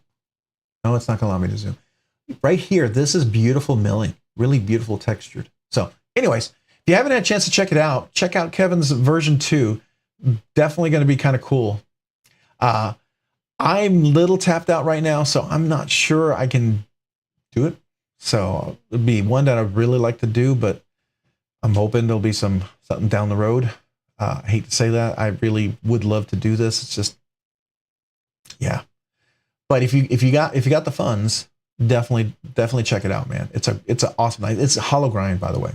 it's not going to allow me to zoom. Right here, this is beautiful milling, really beautiful textured. So anyways, if you haven't had a chance to check it out, check out Kevin's version 2. Definitely going to be kind of cool. I'm a little tapped out right now, so I'm not sure I can do it. So it'd be one that I'd really like to do, but I'm hoping there'll be something down the road. I hate to say that. I really would love to do this. It's just, yeah. But if you got the funds, definitely check it out, man. It's an awesome night. It's a hollow grind, by the way.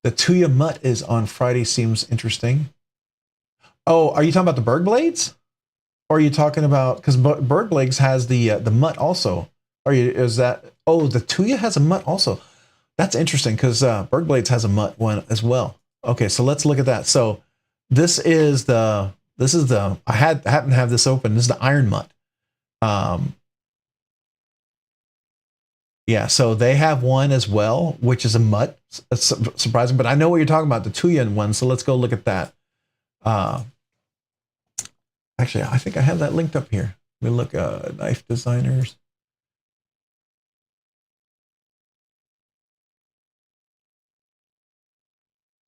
The Tuya Mutt is on Friday. Seems interesting. Oh, are you talking about the Berg Blades? Or are you talking about, because Berg Blades has the Mutt also? Is that, oh, the Tuya has a Mutt also. That's interesting because Berg Blades has a Mutt one as well. Okay, so let's look at that. So this is the I happen to have this open. This is the Iron Mutt. Yeah, so they have one as well, which is a Mutt. That's surprising, but I know what you're talking about, the Tuya one. So let's go look at that. Actually, I think I have that linked up here. Let me look, knife designers.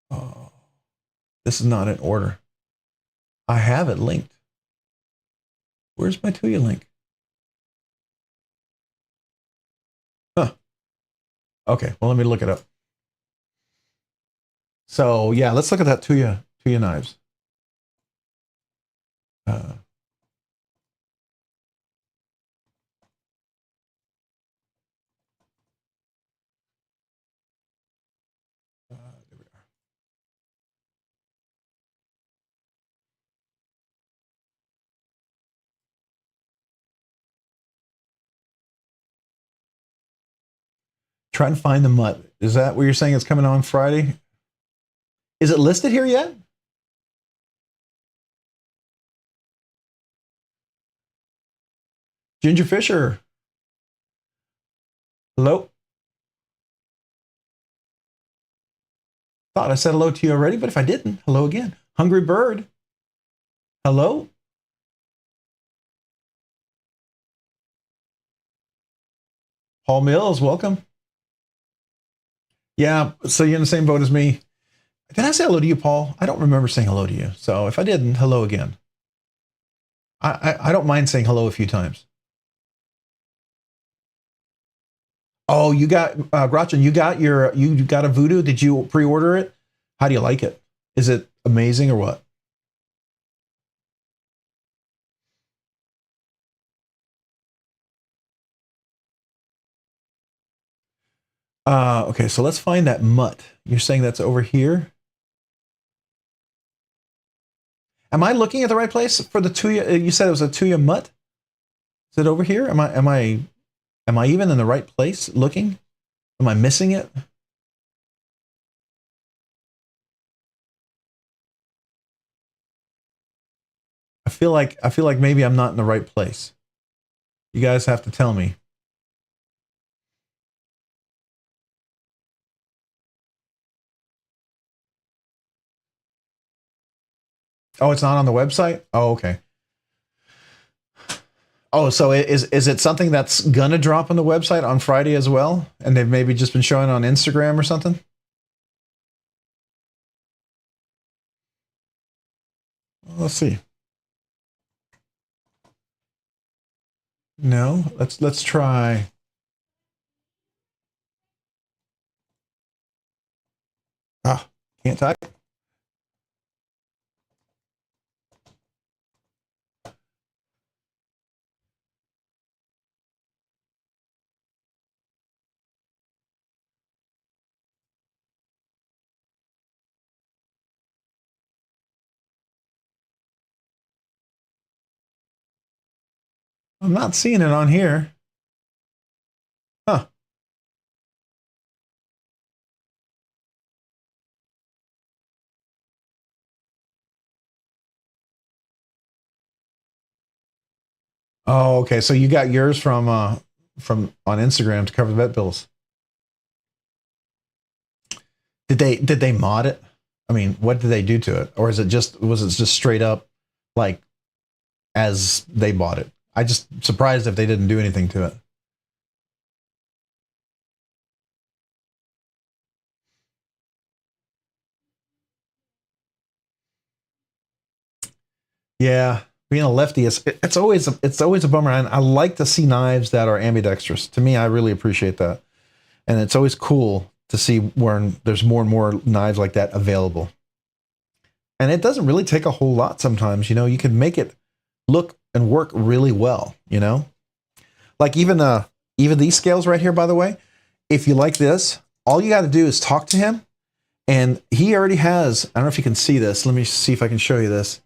Oh, this is not in order. I have it linked. Where's my Tuya link? Huh. Okay, well, let me look it up. So yeah, let's look at that Tuya knives. There we are. Try and find the Mutt. Is that what you're saying? It's coming on Friday? Is it listed here yet? Ginger Fisher. Hello? Thought I said hello to you already, but if I didn't, hello again. Hungry Bird. Hello? Paul Mills, welcome. Yeah, so you're in the same boat as me. Did I say hello to you, Paul? I don't remember saying hello to you. So if I didn't, hello again. I don't mind saying hello a few times. Oh, you got Gretchen, you got a Voodoo. Did you pre-order it? How do you like it? Is it amazing or what? Okay, so let's find that mutt. You're saying that's over here? Am I looking at the right place for the Tuya? You said it was a Tuya mutt? Is it over here? Am I even in the right place looking? Am I missing it? I feel like maybe I'm not in the right place. You guys have to tell me. Oh, it's not on the website? Oh, okay. Oh, so is it something that's gonna drop on the website on Friday as well? And they've maybe just been showing on Instagram or something? Let's see. No, let's try. Ah, can't type. I'm not seeing it on here. Huh. Oh, okay. So you got yours from on Instagram to cover the vet bills. Did they mod it? I mean, what did they do to it? Or was it just straight up like as they bought it? I just surprised if they didn't do anything to it. Yeah, being a lefty it's always a bummer. And I like to see knives that are ambidextrous. To me, I really appreciate that, and it's always cool to see where there's more and more knives like that available. And it doesn't really take a whole lot sometimes. You can make it look and work really well. Like even these scales right here. By the way, if you like this, all you got to do is talk to him, and he already has. I don't know if you can see this. Let me see if I can show you this.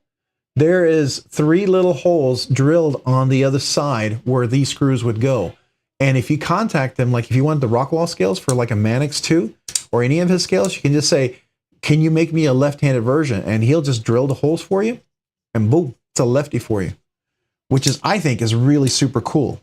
There is 3 little holes drilled on the other side where these screws would go. And if you contact them, like if you want the Rockwall scales for like a Mannix 2 or any of his scales, you can just say, can you make me a left-handed version? And he'll just drill the holes for you, and boom, it's a lefty for you, which I think is really super cool.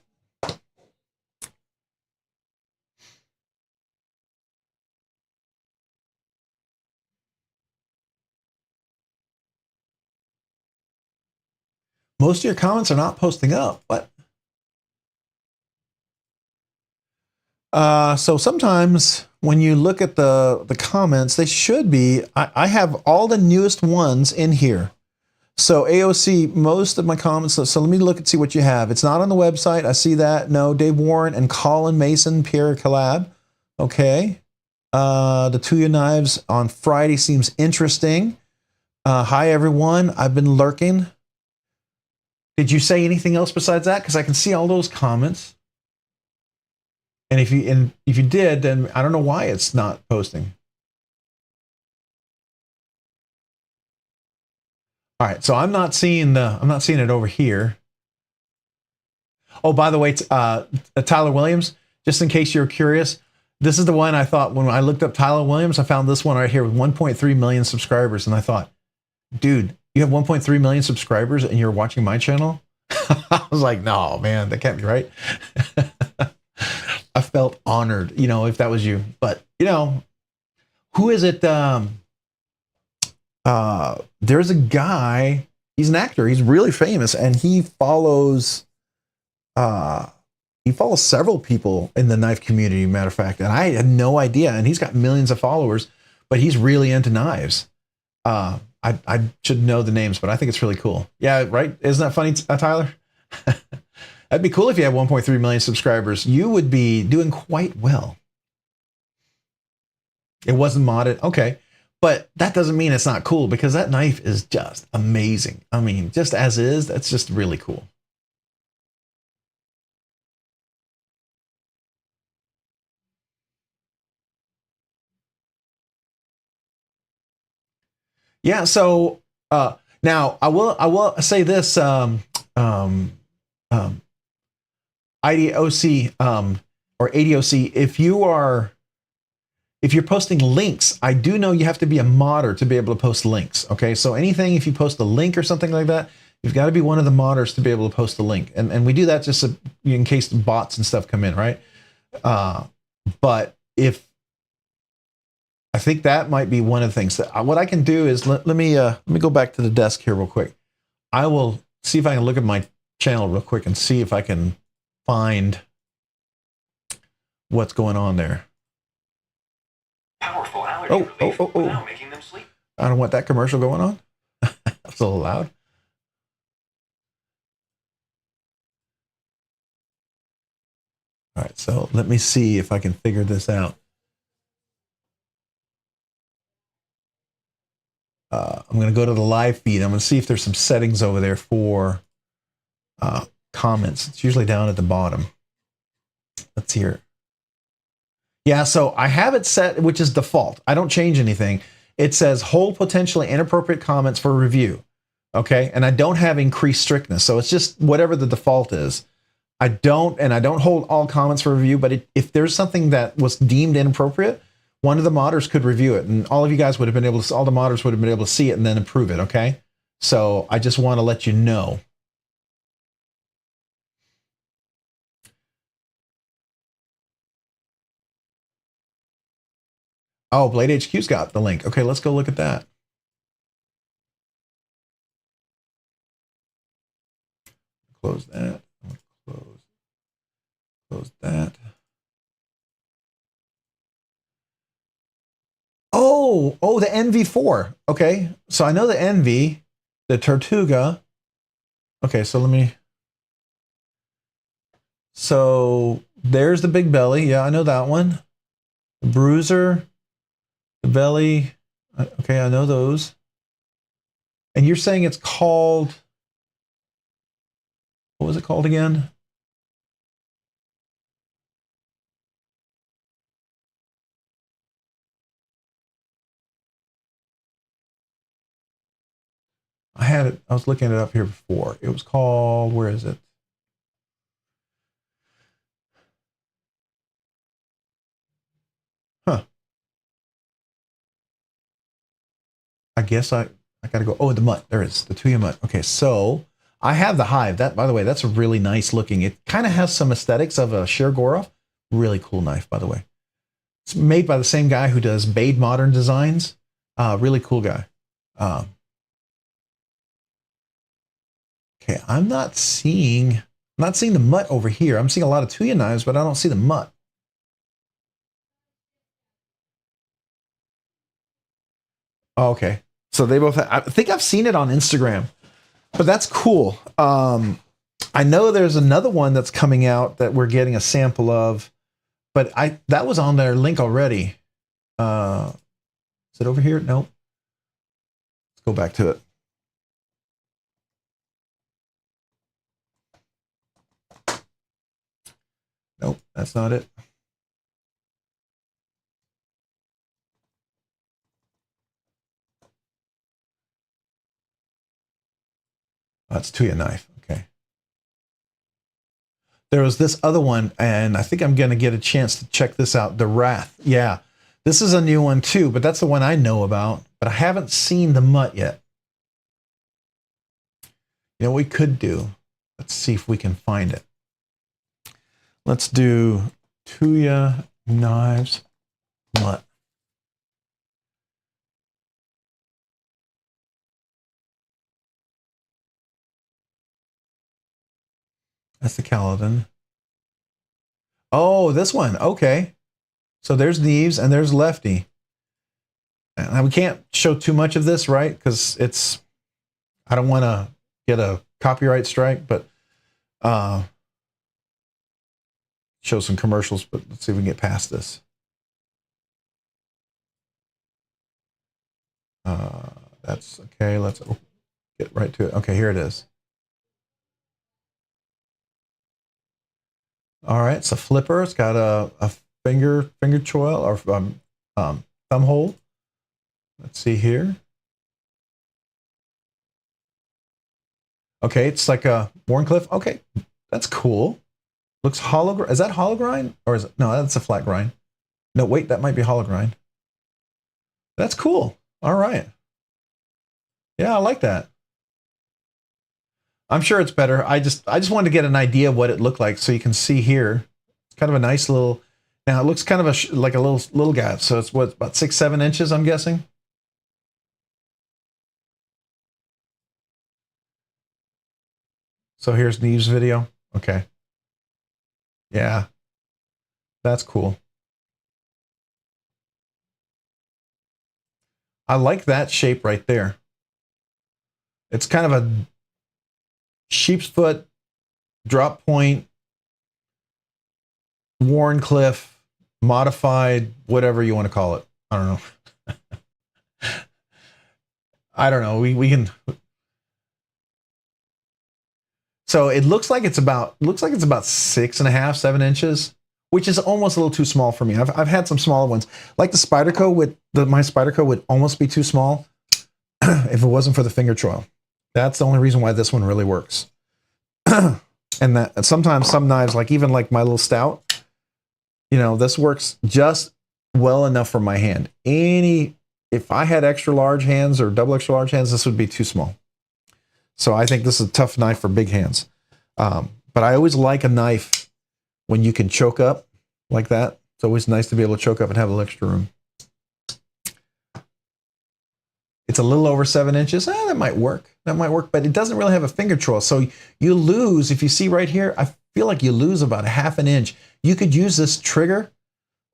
Most of your comments are not posting up. What? So sometimes when you look at the comments, they should be. I have all the newest ones in here. So AOC, most of my comments. So let me look and see what you have. It's not on the website. I see that. No, Dave Warren and Colin Mason, Pierre collab. Okay. The Tuya knives on Friday seems interesting. Hi everyone. I've been lurking. Did you say anything else besides that? Because I can see all those comments. And if you did, then I don't know why it's not posting. All right, so I'm not seeing it over here. Oh, by the way, Tyler Williams, just in case you're curious, this is the one I thought when I looked up Tyler Williams, I found this one right here with 1.3 million subscribers, and I thought, dude, you have 1.3 million subscribers and you're watching my channel? I was like, no, man, that can't be right. I felt honored, if that was you. But, who is it? There's a guy, he's an actor, he's really famous, and he follows several people in the knife community, matter of fact, and I had no idea. And he's got millions of followers, but he's really into knives. I should know the names, but I think it's really cool. Yeah, right? Isn't that funny, Tyler? That'd be cool if you had 1.3 million subscribers. You would be doing quite well. It wasn't modded. Okay. But that doesn't mean it's not cool, because that knife is just amazing. I mean, just as is, that's just really cool. Yeah. So now I will say this. Um, IDOC or ADOC, if you're posting links, I do know you have to be a modder to be able to post links. Okay, so anything, if you post a link or something like that, you've got to be one of the modders to be able to post a link. And we do that just in case bots and stuff come in, right? But if I think that might be one of the things that what I can do is let me go back to the desk here real quick. I will see if I can look at my channel real quick and see if I can find what's going on there. Powerful allergy relief without making them sleep. I don't want that commercial going on. That's a little loud. All right, so let me see if I can figure this out. I'm going to go to the live feed. I'm going to see if there's some settings over there for comments. It's usually down at the bottom. Let's hear it. Yeah, so I have it set, which is default. I don't change anything. It says hold potentially inappropriate comments for review. Okay, and I don't have increased strictness, so it's just whatever the default is. I don't hold all comments for review, but if there's something that was deemed inappropriate, one of the modders could review it, and all of you guys would have been able to, all the modders would have been able to see it and then approve it. Okay, so I just want to let you know. Oh, Blade HQ's got the link. Okay, let's go look at that. Close that. Close that. Oh, the NV4. Okay, so I know the NV, the Tortuga. Okay, so let me. So there's the big belly. Yeah, I know that one. The bruiser, the belly. Okay, I know those. And you're saying it's called. What was it called again? I had it. I was looking it up here before. It was called. Where is it? Huh. I guess I got to go. Oh, the mutt. There it is. The Tuya mutt. Okay, so I have the hive. That, by the way, that's a really nice looking. It kind of has some aesthetics of a Shergorov. Really cool knife, by the way. It's made by the same guy who does Bade Modern Designs. Really cool guy. Okay, I'm not seeing the mutt over here. I'm seeing a lot of Tuya knives, but I don't see the mutt. Oh, okay. So they both. I think I've seen it on Instagram, but that's cool. I know there's another one that's coming out that we're getting a sample of, but that was on their link already. Is it over here? Nope. Let's go back to it. Nope, that's not it. That's Tuya knife. Okay. There was this other one, and I think I'm going to get a chance to check this out. The Wrath. Yeah. This is a new one too, but that's the one I know about. But I haven't seen the mutt yet. You know what we could do? Let's see if we can find it. Let's do Tuya knives mutt. That's the Caledon. Oh, this one. Okay. So there's Neves and there's Lefty. And we can't show too much of this, right? Because I don't want to get a copyright strike, but show some commercials, but let's see if we can get past this. That's okay. Let's get right to it. Okay, here it is. All right, it's a flipper. It's got a finger choil or thumb hole. Let's see here. Okay, it's like a Warncliffe. Okay, that's cool. Looks hollow. Is that hollow grind or is it? No, that's a flat grind. No, wait, that might be hollow grind. That's cool. All right. Yeah, I like that. I'm sure it's better. I just wanted to get an idea of what it looked like, so you can see here. It's kind of a nice little. Now it looks kind of like a little guy. So it's what, about 6-7 inches, I'm guessing. So here's Neve's video. Okay. Yeah, that's cool. I like that shape right there. It's kind of a sheep's foot, drop point, Warncliffe, modified, whatever you want to call it. I don't know. I don't know. We can. So it looks like it's about 6.5, 7 inches, which is almost a little too small for me. I've had some smaller ones, like the Spyderco my Spyderco would almost be too small if it wasn't for the finger choil. That's the only reason why this one really works. And that sometimes some knives, like even like my little stout, this works just well enough for my hand. If I had extra large hands or double extra large hands, this would be too small. So I think this is a tough knife for big hands. But I always like a knife when you can choke up like that. It's always nice to be able to choke up and have a little extra room. It's a little over 7 inches. That might work. But it doesn't really have a finger choil. So you lose, if you see right here, I feel like you lose about 1/2 inch. You could use this trigger,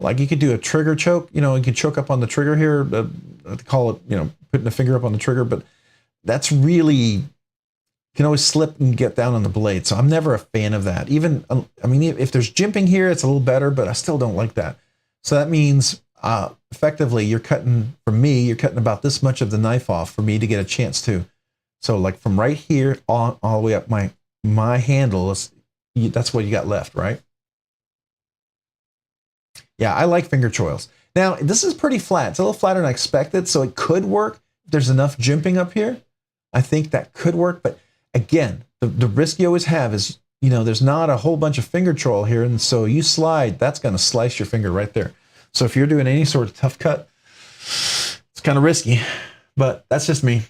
like you could do a trigger choke. You could choke up on the trigger here. They call it, putting a finger up on the trigger. But that's really, you can always slip and get down on the blade. So I'm never a fan of that. Even, if there's jimping here, it's a little better, but I still don't like that. So that means effectively you're cutting about this much of the knife off for me to get a chance to. So like from right here all the way up my handle, that's what you got left, right? Yeah, I like finger choils. Now, this is pretty flat. It's a little flatter than I expected, so it could work. If there's enough jimping up here, I think that could work. But again, the risk you always have is, there's not a whole bunch of finger choil here, and so you slide, that's going to slice your finger right there. So if you're doing any sort of tough cut, it's kind of risky, but that's just me.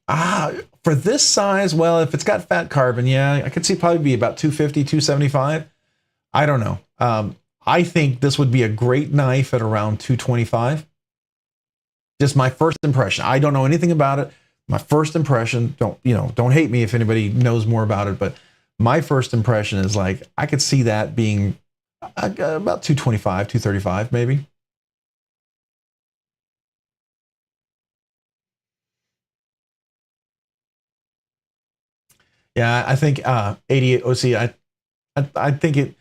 For this size, well, if it's got fat carbon, yeah, I could see probably be about 250, 275. I don't know. I think this would be a great knife at around 225. Just my first impression. I don't know anything about it. My first impression, don't hate me if anybody knows more about it, but my first impression is like, I could see that being about 225, 235, maybe. Yeah, I think 88 OC, I think it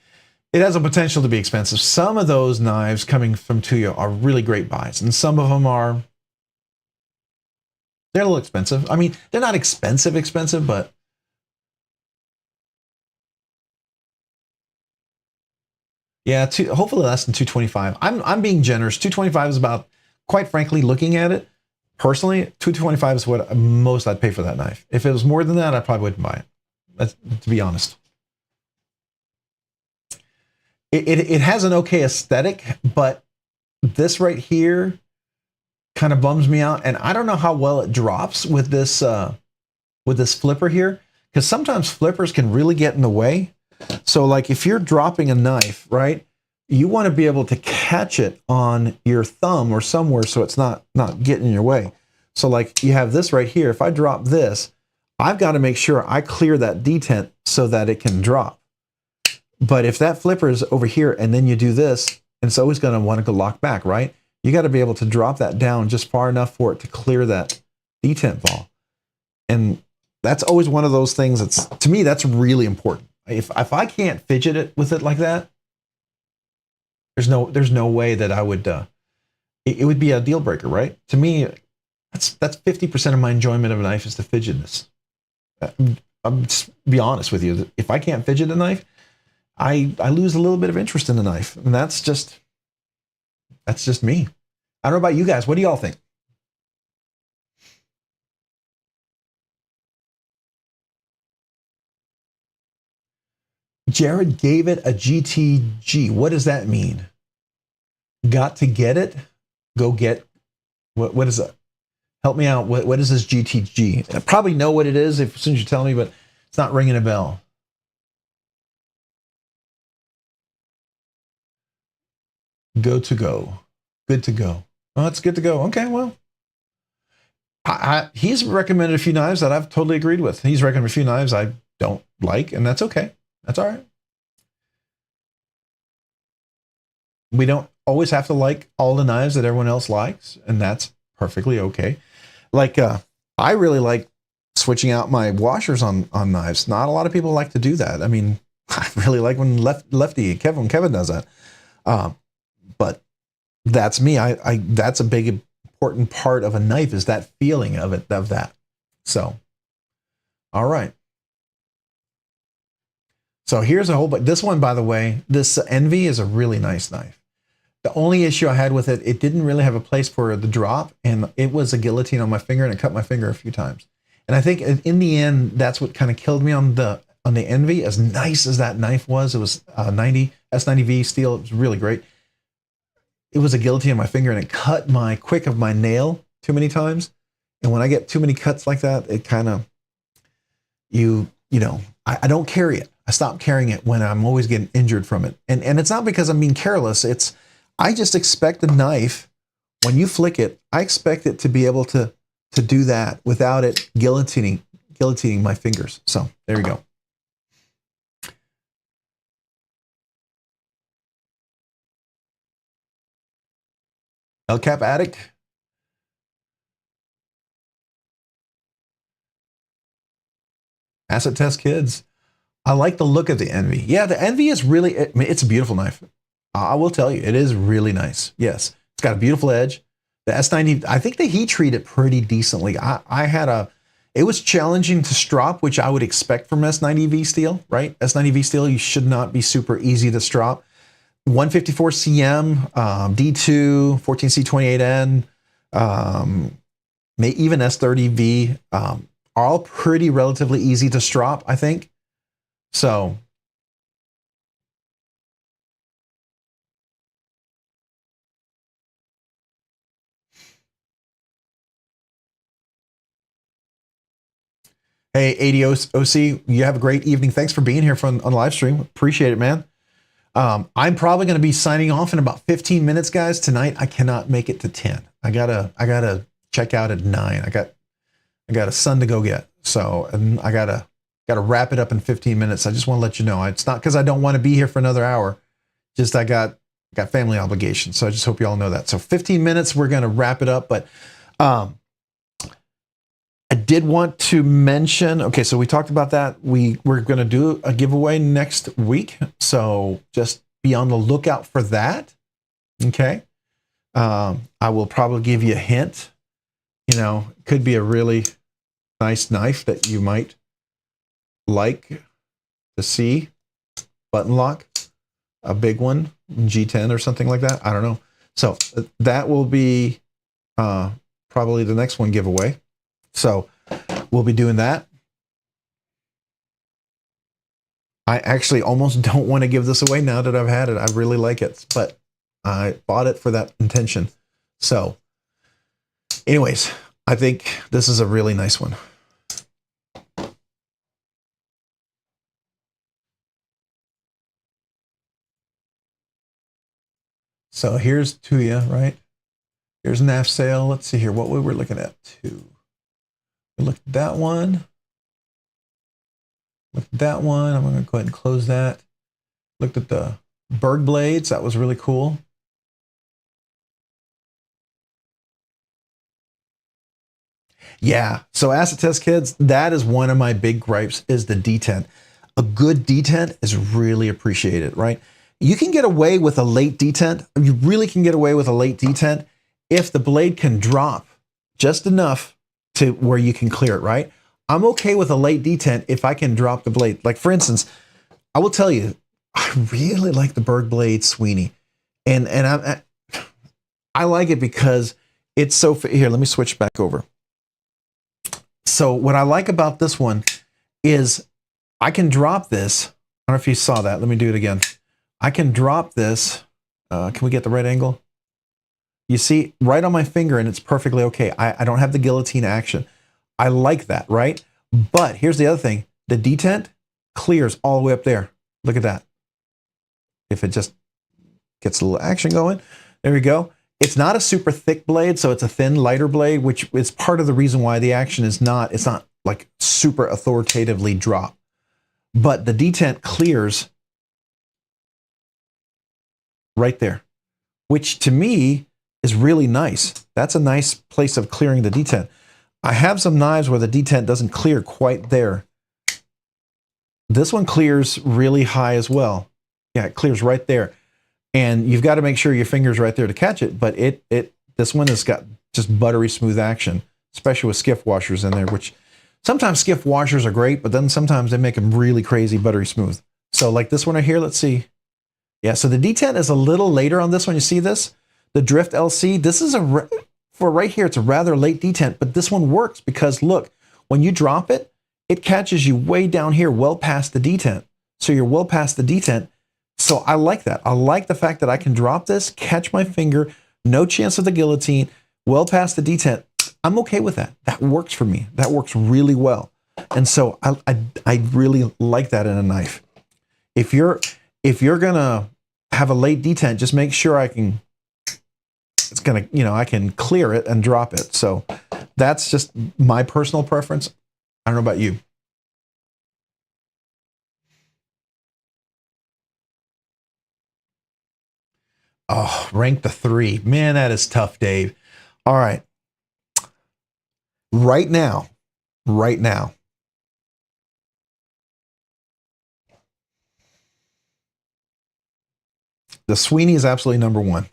has a potential to be expensive. Some of those knives coming from Tuya are really great buys, and some of them they're a little expensive. They're not expensive, but yeah, hopefully less than 225. I'm being generous. 225 is about, quite frankly, looking at it personally, 225 is what most I'd pay for that knife. If it was more than that, I probably wouldn't buy it. That's, to be honest. It has an okay aesthetic, but this right here kind of bums me out, and I don't know how well it drops with this flipper here, because sometimes flippers can really get in the way. So like if you're dropping a knife, right, you want to be able to catch it on your thumb or somewhere so it's not getting in your way. So like you have this right here. If I drop this, I've got to make sure I clear that detent so that it can drop. But if that flipper is over here and then you do this, and it's always going to want to go lock back, right? You got to be able to drop that down just far enough for it to clear that detent ball. And that's always one of those things that's, to me, that's really important. If I can't fidget it with it like that, there's no way that I would it would be a deal breaker, right? To me, that's 50% of my enjoyment of a knife is the fidgetiness. I'm just be honest with you. If I can't fidget a knife, I lose a little bit of interest in the knife, and that's just me. I don't know about you guys. What do y'all think? Jared gave it a GTG. What does that mean? Got to get it? Go get what is that? Help me out. What is this GTG? I probably know what it is as soon as you tell me, but it's not ringing a bell. Good to go. Oh, it's good to go. Okay, well. He's recommended a few knives that I've totally agreed with. He's recommended a few knives I don't like, and that's okay. That's all right. We don't always have to like all the knives that everyone else likes, and that's perfectly okay. Like, I really like switching out my washers on knives. Not a lot of people like to do that. I mean, I really like when lefty Kevin does that. But that's me. I that's a big important part of a knife is that feeling of that. So, all right. So here's a whole, but this one, by the way, this Envy is a really nice knife. The only issue I had with it, it didn't really have a place for the drop, and it was a guillotine on my finger, and it cut my finger a few times. And I think in the end, that's what kind of killed me on the Envy. As nice as that knife was, it was S90V steel. It was really great. It was a guillotine on my finger, and it cut my quick of my nail too many times. And when I get too many cuts like that, it kind of, you know, I don't carry it. I stop carrying it when I'm always getting injured from it. And it's not because I'm being careless. I just expect the knife, when you flick it, I expect it to be able to do that without it guillotining my fingers. So there you go. El Cap Addict. Acid Test Kids. I like the look of the Envy. Yeah, the Envy is really, I mean, it's a beautiful knife. I will tell you, it is really nice. Yes, it's got a beautiful edge. The S90, I think they heat treat it pretty decently. It was challenging to strop, which I would expect from S90V steel, right? S90V steel, you should not be super easy to strop. 154 CM, D2, 14C28N, even S30V are all pretty relatively easy to strop, I think. So, hey, ADOC, you have a great evening. Thanks for being here on live stream. Appreciate it, man. I'm probably going to be signing off in about 15 minutes, guys. Tonight, I cannot make it to 10. I gotta check out at 9. I got a son to go get, so and I gotta wrap it up in 15 minutes. I just want to let you know. It's not because I don't want to be here for another hour. Just I got family obligations, so I just hope you all know that. So 15 minutes, we're gonna wrap it up. But I did want to mention, okay, so we talked about that. We're going to do a giveaway next week. So just be on the lookout for that. Okay. I will probably give you a hint. You know, it could be a really nice knife that you might like to see. Button lock, a big one, G10 or something like that. I don't know. So that will be probably the next one giveaway. So we'll be doing that. I actually almost don't want to give this away now that I've had it. I really like it, but I bought it for that intention. So anyways, I think this is a really nice one. So here's to you, right? Here's NAF sale. Let's see here what we were looking at too. We looked at that one. Looked at that one. I'm going to go ahead and close that. Looked at the Berg blades. That was really cool. Yeah. So acid test kids, that is one of my big gripes is the detent. A good detent is really appreciated, right? You can get away with a late detent. You really can get away with a late detent if the blade can drop just enough to where you can clear it, right? I'm okay with a late detent if I can drop the blade. Like for instance, I will tell you, I really like the Berg blade Sweeney, and I like it because it's so here. Let me switch back over. So what I like about this one is I can drop this. I don't know if you saw that. Let me do it again. I can drop this. Can we get the right angle? You see, right on my finger, and it's perfectly okay. I don't have the guillotine action. I like that, right? But here's the other thing. The detent clears all the way up there. Look at that. If it just gets a little action going. There we go. It's not a super thick blade, so it's a thin, lighter blade, which is part of the reason why the action is not, it's not like super authoritatively drop. But the detent clears right there, which to me is really nice. That's a nice place of clearing the detent. I have some knives where the detent doesn't clear quite there. This one clears really high as well. Yeah, it clears right there. And you've got to make sure your finger's right there to catch it, but this one has got just buttery smooth action, especially with skiff washers in there, which sometimes skiff washers are great, but then sometimes they make them really crazy buttery smooth. So like this one right here, let's see. Yeah, so the detent is a little later on this one. You see this? The Drift LC, this is for right here, it's a rather late detent, but this one works because look, when you drop it, it catches you way down here, well past the detent. So you're well past the detent. So I like that. I like the fact that I can drop this, catch my finger, no chance of the guillotine, well past the detent. I'm okay with that. That works for me. That works really well. And so I really like that in a knife. If you're gonna have a late detent, just make sure I can clear it and drop it. So that's just my personal preference. I don't know about you. Oh, rank the 3. Man, that is tough, Dave. All right. Right now, the Sweeney is absolutely number 1.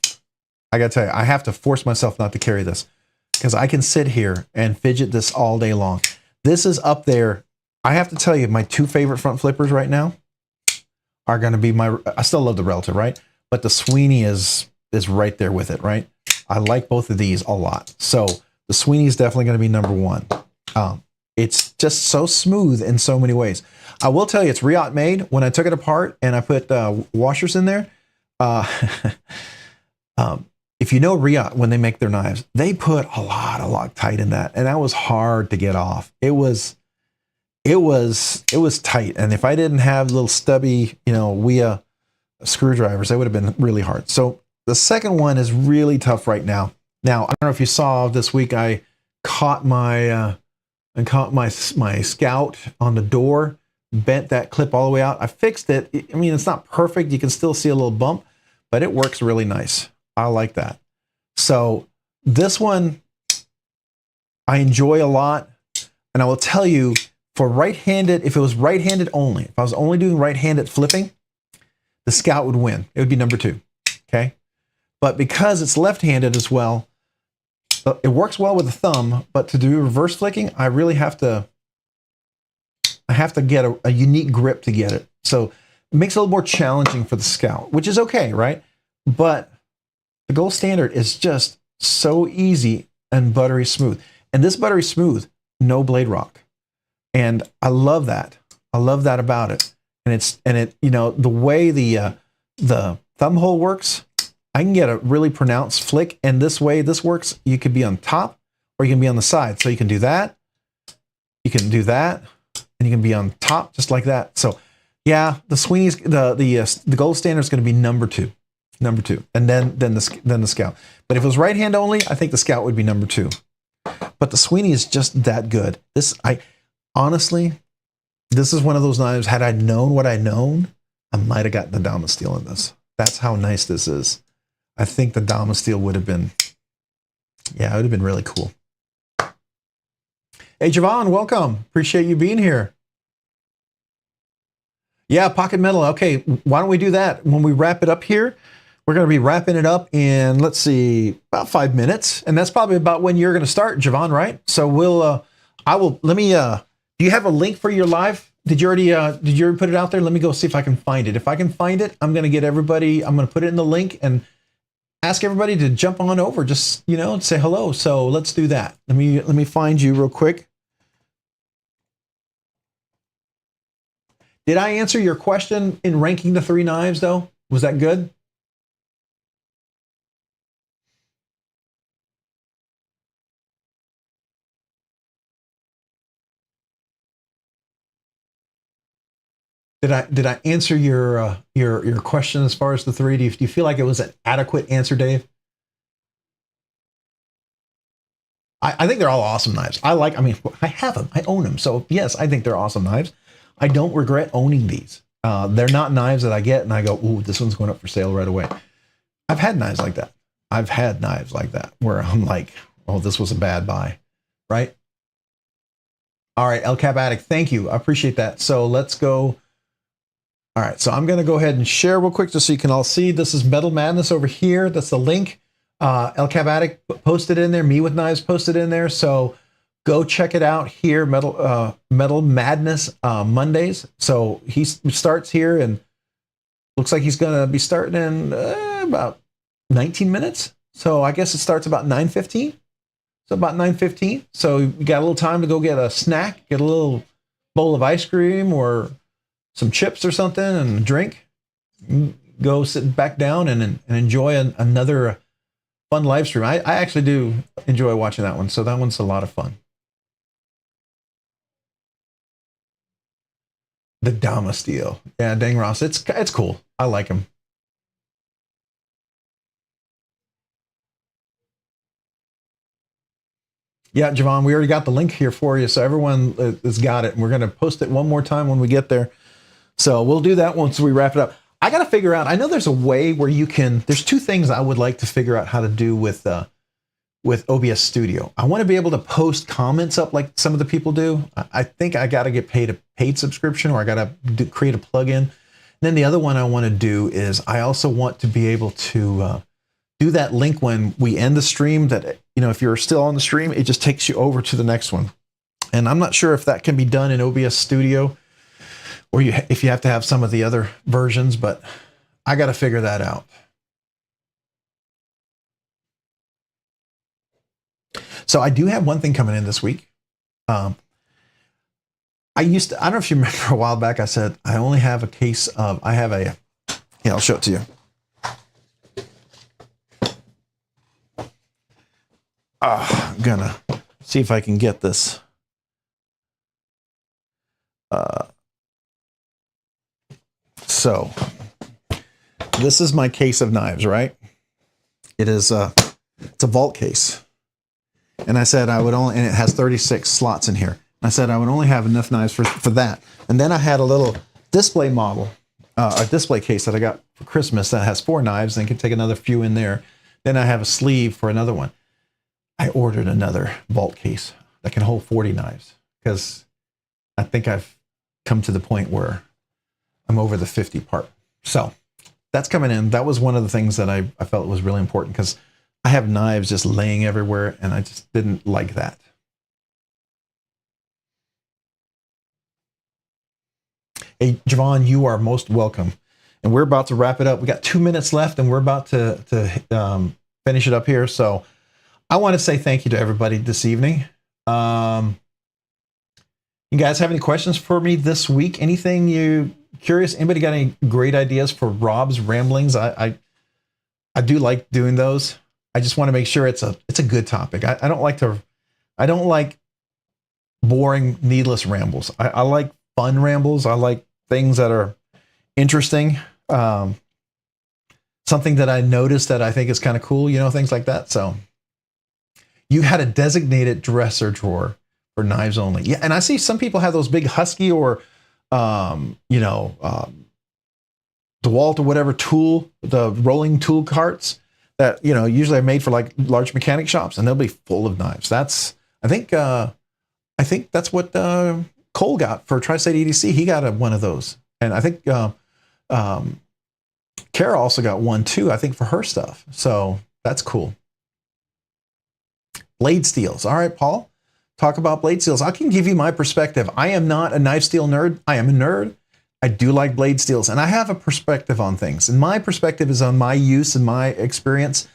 I gotta tell you, I have to force myself not to carry this because I can sit here and fidget this all day long. This is up there. I have to tell you, my 2 favorite front flippers right now are going to be I still love the Relative, right? But the Sweeney is right there with it, right? I like both of these a lot. So the Sweeney is definitely going to be number 1. It's just so smooth in so many ways. I will tell you, it's Riot made. When I took it apart and I put washers in there, if you know Riot, when they make their knives, they put a lot of Loctite in that, and that was hard to get off. It was tight, and if I didn't have little stubby, WIA screwdrivers, that would have been really hard. So the second one is really tough right now. Now, I don't know if you saw this week, I caught my Scout on the door, bent that clip all the way out. I fixed it. I mean, it's not perfect. You can still see a little bump, but it works really nice. I like that. So this one I enjoy a lot. And I will tell you, for right-handed, if it was right-handed only, if I was only doing right-handed flipping, the Scout would win. It would be number 2. Okay. But because it's left-handed as well, it works well with the thumb, but to do reverse flicking, I really have to get a unique grip to get it. So it makes it a little more challenging for the Scout, which is okay, right? But the gold standard is just so easy and buttery smooth. And this buttery smooth, no blade rock. And I love that. I love that about it. And the way the thumb hole works, I can get a really pronounced flick. And this way this works, you could be on top or you can be on the side. So you can do that. You can do that. And you can be on top just like that. So yeah, the Sweeney's, the gold standard is going to be number 2. Number 2, and then the Scout. But if it was right hand only, I think the Scout would be number 2. But the Sweeney is just that good. Honestly, this is one of those knives. Had I known what I'd known, I might have gotten the Damas steel in this. That's how nice this is. I think the Damas steel would have been, yeah, it would have been really cool. Hey, Javon, welcome. Appreciate you being here. Yeah, pocket metal. Okay, why don't we do that when we wrap it up here? we're going to be wrapping it up in, let's see, about 5 minutes. And that's probably about when you're going to start, Javon, right? So do you have a link for your live? Did you already put it out there? Let me go see if I can find it. If I can find it, I'm going to put it in the link and ask everybody to jump on over, just, say hello. So let's do that. Let me find you real quick. Did I answer your question in ranking the 3 knives though? Was that good? Did I answer your question as far as the 3? Do you feel like it was an adequate answer, Dave? I think they're all awesome knives. I have them. I own them. So yes, I think they're awesome knives. I don't regret owning these. They're not knives that I get and I go, ooh, this one's going up for sale right away. I've had knives like that. Where I'm like, oh, this was a bad buy, right? All right, El Cap Addict, thank you. I appreciate that. So let's go. All right, so I'm going to go ahead and share real quick just so you can all see. This is Metal Madness over here. That's the link. El Cap Addict posted in there. Me with Knives posted in there. So go check it out here. Metal Madness Mondays. So he starts here and looks like he's going to be starting in about 19 minutes. So I guess it starts about 9:15. So about 9:15. So you got a little time to go get a snack, get a little bowl of ice cream or some chips or something and a drink. Go sit back down and enjoy another fun live stream. I actually do enjoy watching that one. So that one's a lot of fun. The Dama Steel. Yeah, dang Ross. It's cool. I like him. Yeah, Javon, we already got the link here for you. So everyone has got it. And we're going to post it one more time when we get there. So we'll do that once we wrap it up. I got to figure out, I know there's a way where you can, there's 2 things I would like to figure out how to do with OBS Studio. I want to be able to post comments up like some of the people do. I think I got to get paid a paid subscription, or I got to create a plugin. And then the other one I want to do is I also want to be able to do that link when we end the stream that, if you're still on the stream, it just takes you over to the next one. And I'm not sure if that can be done in OBS Studio or if you have to have some of the other versions, but I got to figure that out. So I do have one thing coming in this week. I don't know if you remember a while back, I said, I only have a case of, I'll show it to you. I'm gonna see if I can get this. So this is my case of knives, right? It's a vault case. And I said I would only, and it has 36 slots in here. I said I would only have enough knives for that. And then I had a little display model, a display case that I got for Christmas that has 4 knives and can take another few in there. Then I have a sleeve for another one. I ordered another vault case that can hold 40 knives because I think I've come to the point where I'm over the 50 part. So that's coming in. That was one of the things that I felt was really important because I have knives just laying everywhere and I just didn't like that. Hey, Javon, you are most welcome. And we're about to wrap it up. We got 2 minutes left and we're about to finish it up here. So I want to say thank you to everybody this evening. You guys have any questions for me this week? Anything you curious? Anybody got any great ideas for Rob's ramblings? I do like doing those. I just want to make sure it's a good topic. I don't like boring, needless rambles. I like fun rambles. I like things that are interesting. Something that I noticed that I think is kind of cool, things like that. So you had a designated dresser drawer for knives only. Yeah, and I see some people have those big Husky or DeWalt or whatever tool, the rolling tool carts that usually are made for like large mechanic shops, and they'll be full of knives. I think that's what Cole got for Tri-State EDC. He got one of those, and I think Kara also got one too, I think, for her stuff. So that's cool. Blade steels. All right, Paul, talk about blade steels. I can give you my perspective. I am not a knife steel nerd. I am a nerd. I do like blade steels, and I have a perspective on things. And my perspective is on my use and my experience.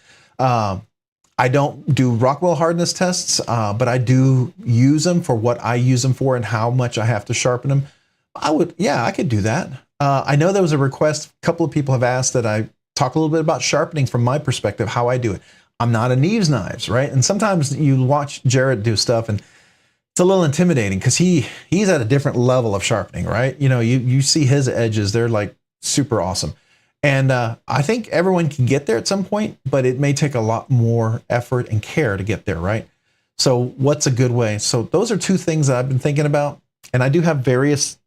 I don't do Rockwell hardness tests, but I do use them for what I use them for and how much I have to sharpen them. I could do that. I know there was a request. A couple of people have asked that I talk a little bit about sharpening from my perspective, how I do it. I'm not a Neves Knives, right? And sometimes you watch Jared do stuff and it's a little intimidating because he's at a different level of sharpening, right? You know, you see his edges, they're like super awesome. And I think everyone can get there at some point, but it may take a lot more effort and care to get there, right? So what's a good way? So those are two things that I've been thinking about. And I do have various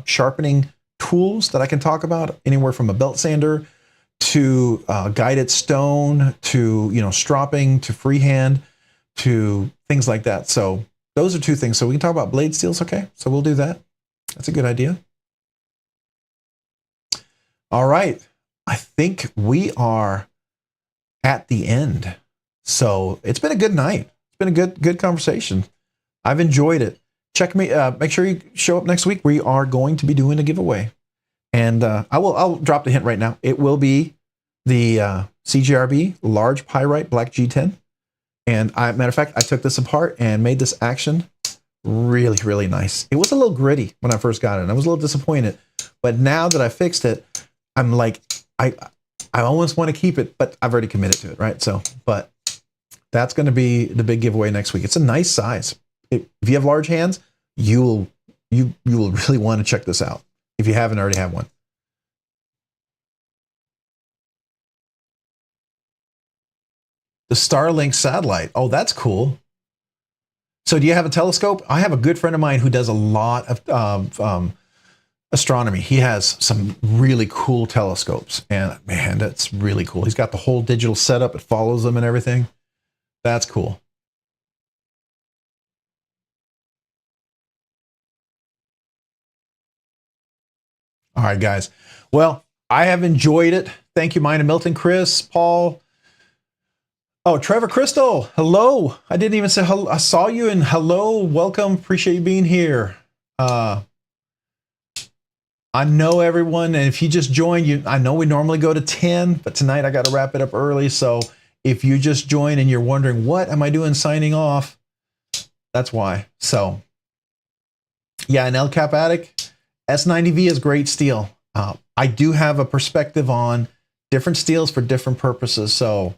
sharpening tools that I can talk about, anywhere from a belt sander to guided stone to, stropping to freehand to things like that. So those are two things. So we can talk about blade steels. Okay. So we'll do that. That's a good idea. All right. I think we are at the end. So it's been a good night. It's been a good conversation. I've enjoyed it. Check me. Make sure you show up next week. We are going to be doing a giveaway. And I'll drop the hint right now. It will be the CGRB large pyrite black G10. And matter of fact, I took this apart and made this action really, really nice. It was a little gritty when I first got it. And I was a little disappointed. But now that I fixed it, I'm like, I almost want to keep it, but I've already committed to it, right? So, but that's going to be the big giveaway next week. It's a nice size. If you have large hands, you will really want to check this out if you haven't already had one. The Starlink satellite. Oh, that's cool. So do you have a telescope? I have a good friend of mine who does a lot of astronomy. He has some really cool telescopes, and man, that's really cool. He's got the whole digital setup. It follows them and everything. That's cool. All right, guys. Well, I have enjoyed it. Thank you, Mina Milton, Chris, Paul. Oh, Trevor Crystal. Hello. I didn't even say hello. I saw you and hello. Welcome. Appreciate you being here. I know everyone, and if you just joined, I know we normally go to 10, but tonight I got to wrap it up early. So if you just joined and you're wondering, what am I doing signing off? That's why. So yeah, an El Cap Attic. S90V is great steel. I do have a perspective on different steels for different purposes. So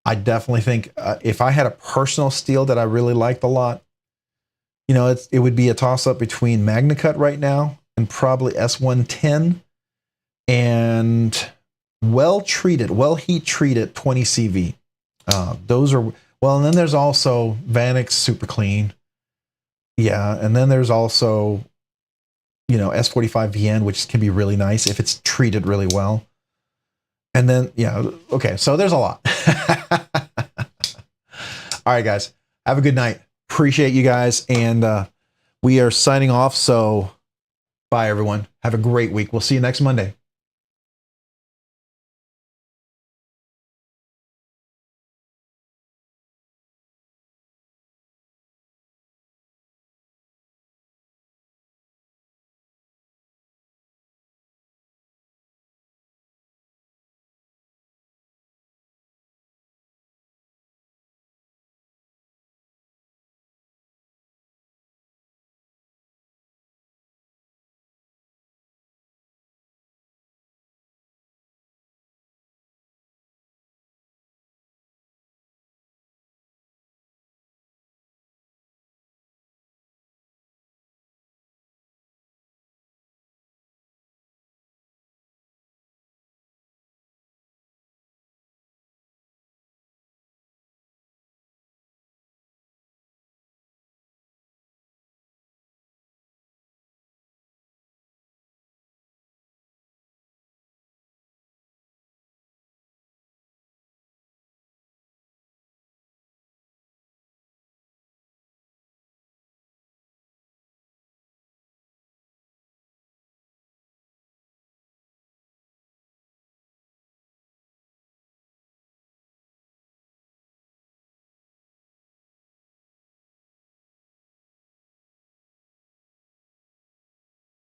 I definitely think if I had a personal steel that I really liked a lot, it would be a toss-up between MagnaCut right now and probably S110 and well heat-treated 20 CV. Those are, well, and then there's also Vanix Super Clean. Yeah, and then there's also, S45 VN, which can be really nice if it's treated really well. And then, yeah, okay, so there's a lot. All right, guys, have a good night. Appreciate you guys, and we are signing off, so bye, everyone. Have a great week. We'll see you next Monday.